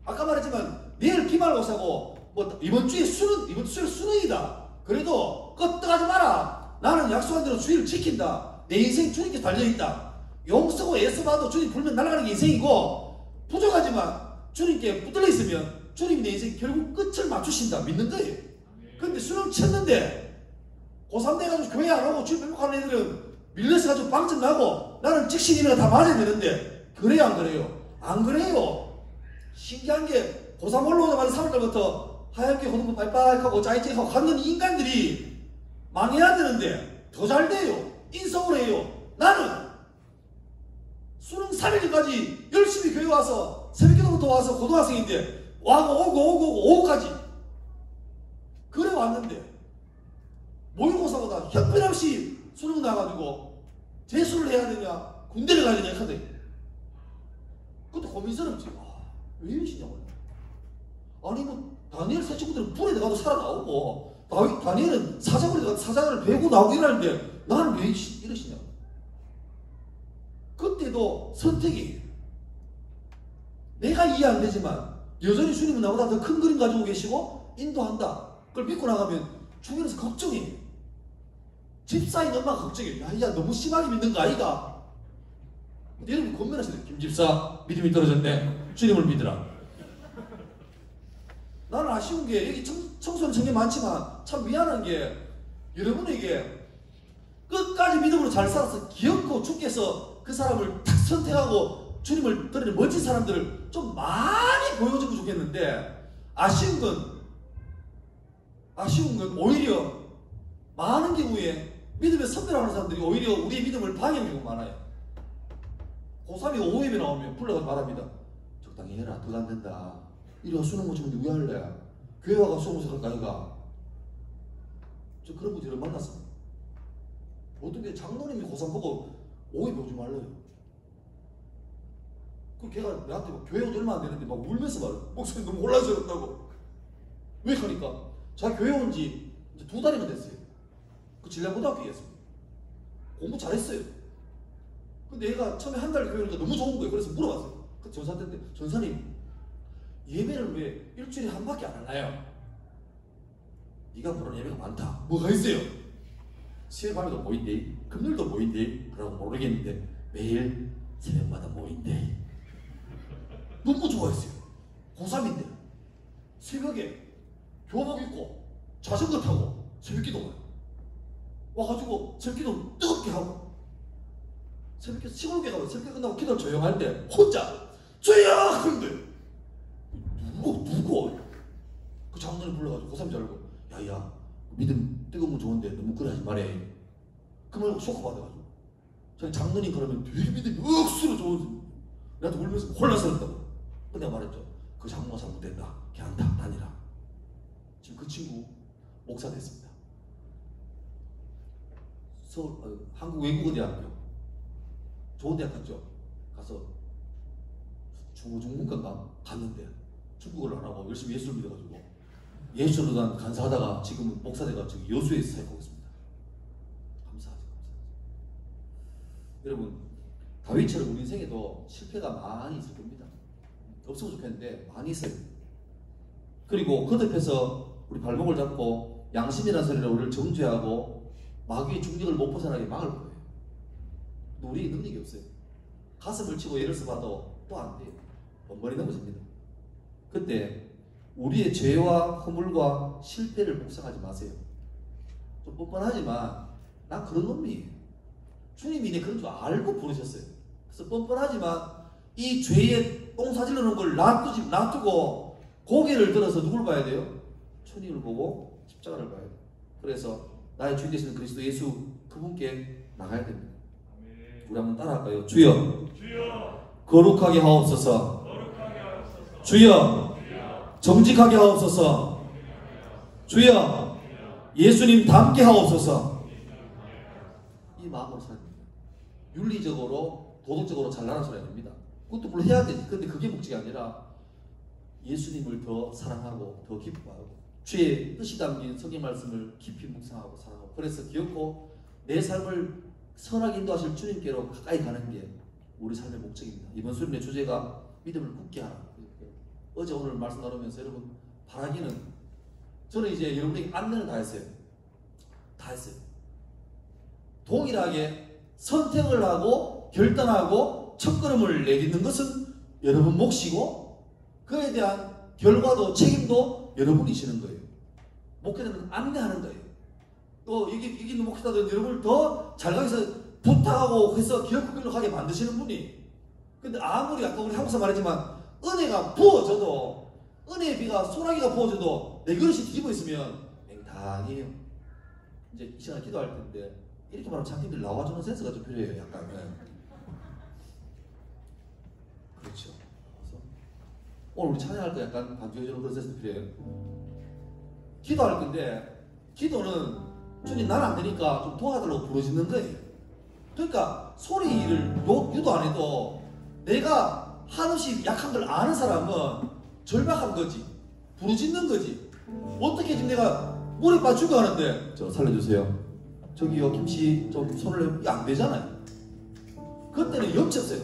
아까 말했지만 내일 기말고사고 뭐 이번 주에 수능이다. 그래도 끄떡하지 마라. 나는 약속한 대로 주의를 지킨다. 내 인생 주님께 달려있다. 용 쓰고 애써 봐도 주님 불면 날아가는 게 인생이고 부족하지만 주님께 붙들려 있으면 주님이 내 인생 결국 끝을 맞추신다. 믿는 거예요. 근데 수능 쳤는데 고3 돼가지고 교회 안 오고 주님 맹목하는 애들은 밀려서가지고 빵점 나고 나는 직신이면 다 맞아야 되는데 그래요 안 그래요? 안 그래요. 신기한 게 고3 올라오자마자 3월달부터 하얗게 호두부 빨빨하고 짜이찌하고 갔는 인간들이 망해야 되는데 더 잘 돼요. 인성을 해요. 나는 수능 3일까지 열심히 교회 와서 새벽기도부터 와서 고등학생인데 오고 오고까지 그래 왔는데 모의고사보다 형편없이 수능 나가지고 재수를 해야 되냐 군대를 가야 되냐 하대. 그때 고민스럽지. 왜 이러시냐고. 아니 뭐 다니엘 세 친구들은 불에 들어가도 살아나오고 다니엘은 사자를 베고 나오고 이러는데 나는 왜 이러시냐고. 그때도 선택이 내가 이해 안 되지만 여전히 주님은 나보다 더 큰 그림 가지고 계시고 인도한다. 그걸 믿고 나가면 주변에서 걱정해. 집사인 엄마가 걱정해. 야 너무 심하게 믿는 거 아이가? 여러분 권면하시네. 김집사 믿음이 떨어졌네. 주님을 믿으라. 나는 아쉬운 게 여기 청소년 청년 많지만 참 미안한 게 여러분에게 끝까지 믿음으로 잘 살아서 기억고 주께서 그 사람을 탁 선택하고 주님을 드리는 멋진 사람들을 좀 많이 보여주면 좋겠는데 아쉬운 건 오히려 많은 경우에 믿음에 선별하는 사람들이 오히려 우리의 믿음을 방해하는 경우가 많아요. 고3이 오후에 나오면 불러가서 말합니다. 적당히 해라. 더 안 된다. 이래가 수능 못 치는데 왜 할래? 교회 와가 수능 못 할까 아이가? 저 그런 분들을 만났습니다. 어떤 게 장로님이 고3 보고 오해 배우지 말래요. 그 걔가 나한테 막 교회 온 얼마 안 되는데 막 울면서 말해. 목사님 너무 혼란스럽다고. 왜 하니까 자기 교회 온 지 이제 2달이나 됐어요. 그 진량고등학교였습니다. 공부 잘했어요. 근데 얘가 처음에 한 달 교회 오니까 너무 좋은 거예요. 그래서 물어봤어요. 그 전사한테 전사님 예배를 왜 일주일에 한 밖에 안 하나요? 네가 모르는 예배가 많다. 뭐가 있어요? 수요일 밤에도 모인대, 금요일도 모인대. 그러고 모르겠는데 매일 새벽마다 모인대. 너무 좋아했어요. 고3인데 새벽에 교복 입고 자전거 타고 새벽기도 와요. 와가지고 새벽기도 뜨겁게 하고 새벽기도 시골교회 가면 새벽기 끝나고 기도 조용할 때 혼자 주여! 하는데 누구? 그 장로님 불러가지고 고3 줄 알고 야야 믿음 뜨거운 건 좋은데 너무 그래 하지 말해. 그 말고 쇼크 받아가지고 자기 장로님 그러면 되게 믿음이 억수로 좋은 나한테 울면서 혼란스럽다고. 근데 내가 말했죠. 그 장로가 잘못됐다. 그냥 다니라. 지금 그 친구 목사 됐습니다. 한국외국어대학교 좋은 대학 갔죠. 가서 중국문과인가 갔는데 중국어를 안 하고 열심히 예수를 믿어가지고 예수로만 간사하다가 지금은 목사 돼가지고 여수에서 살고 있습니다. 감사하죠. 여러분 다윗처럼 우리 인생에도 실패가 많이 있을 겁니다. 없으면 좋겠는데 많이 있어요. 그리고 거듭해서 우리 발목을 잡고 양심이라는 소리로 우리를 정죄하고 마귀의 중력을 못 벗어나게 막을 거예요. 근데 우리 능력이 없어요. 가슴을 치고 예를 써봐도 또 안 돼요. 번번이 넘어집니다. 그때 우리의 죄와 허물과 실패를 묵상하지 마세요. 좀 뻔뻔하지만 난 그런 놈이에요. 주님이 내 그런 줄 알고 부르셨어요. 그래서 뻔뻔하지만 이 죄에 똥 사질러 놓은 걸 놔두고 고개를 들어서 누굴 봐야 돼요? 주님을 보고 십자가를 봐야 돼요. 그래서 나의 주인 되시는 그리스도 예수 그분께 나가야 됩니다. 우리 한번 따라할까요? 주여, 거룩하게 하옵소서. 주여, 정직하게 하옵소서. 주여, 예수님 닮게 하옵소서. 이 마음으로 살아야 됩니다. 윤리적으로 도덕적으로 잘나는 소리 아닙니다. 그것도 물론 해야 되지. 근데 그게 목적이 아니라 예수님을 더 사랑하고 더 기뻐하고 주의 뜻이 담긴 성경 말씀을 깊이 묵상하고 사랑하고 그래서 기억고 내 삶을 선하게 인도하실 주님께로 가까이 가는 게 우리 삶의 목적입니다. 이번 수련의 주제가 믿음을 굳게 하라. 어제 오늘 말씀 나누면서 여러분 바라기는 저는 이제 여러분에게 안내는 다 했어요. 다 했어요. 동일하게 선택을 하고 결단하고 첫걸음을 내딛는 것은 여러분 몫이고 그에 대한 결과도 책임도 여러분이시는 거예요. 목회자는 안내하는 거예요. 또 이기는 목회자들은 여러분을 더 잘 가서 부탁하고 해서 기억하기로 하게 만드시는 분이. 근데 아무리 아까 우리 한국사 말했지만 은혜가 부어져도 은혜의 비가 소나기가 부어져도 내 그릇이 뒤집어 있으면 맹탕이에요. 이제 이 시간에 기도할 텐데 이렇게 말하면 장님들 나와주는 센스가 좀 필요해요. 약간. 그렇죠. 그래서 오늘 우리 찬양할 때 약간 반주해주는 그런 센스도 필요해요. 기도할 건데 기도는 주님 나는 안 되니까 좀 도와달라고 부르짖는 거예요. 그러니까 소리를 유도 안 해도 내가 한없이 약한 걸 아는 사람은 절박한 거지. 부르짖는 거지. 어떻게 지금 내가 물에 빠지고 하는데 저 살려주세요. 저기요 김씨 좀 손을 내면 안 되잖아요. 그때는 염치 없어요.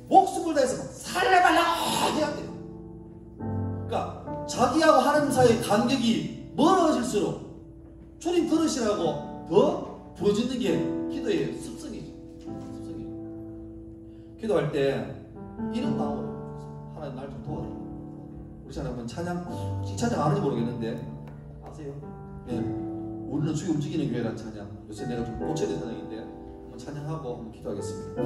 목숨을 다해서 살려달라고 해야 돼요. 그러니까 자기하고 하나님 사이의 간격이 멀어질수록 주님 들으시라고 더 부르짖는 게 기도의 습성이죠. 기도할 때 이런 마음으로 하나님 날 좀 도와달라. 우리 찬양 한번 혹시 찬양 아는지 모르겠는데 아세요? 네. 우리는 주의 움직이는 교회라는 찬양. 요새 내가 좀 고쳐야 될 찬양인데 한번 찬양하고 한번 기도하겠습니다.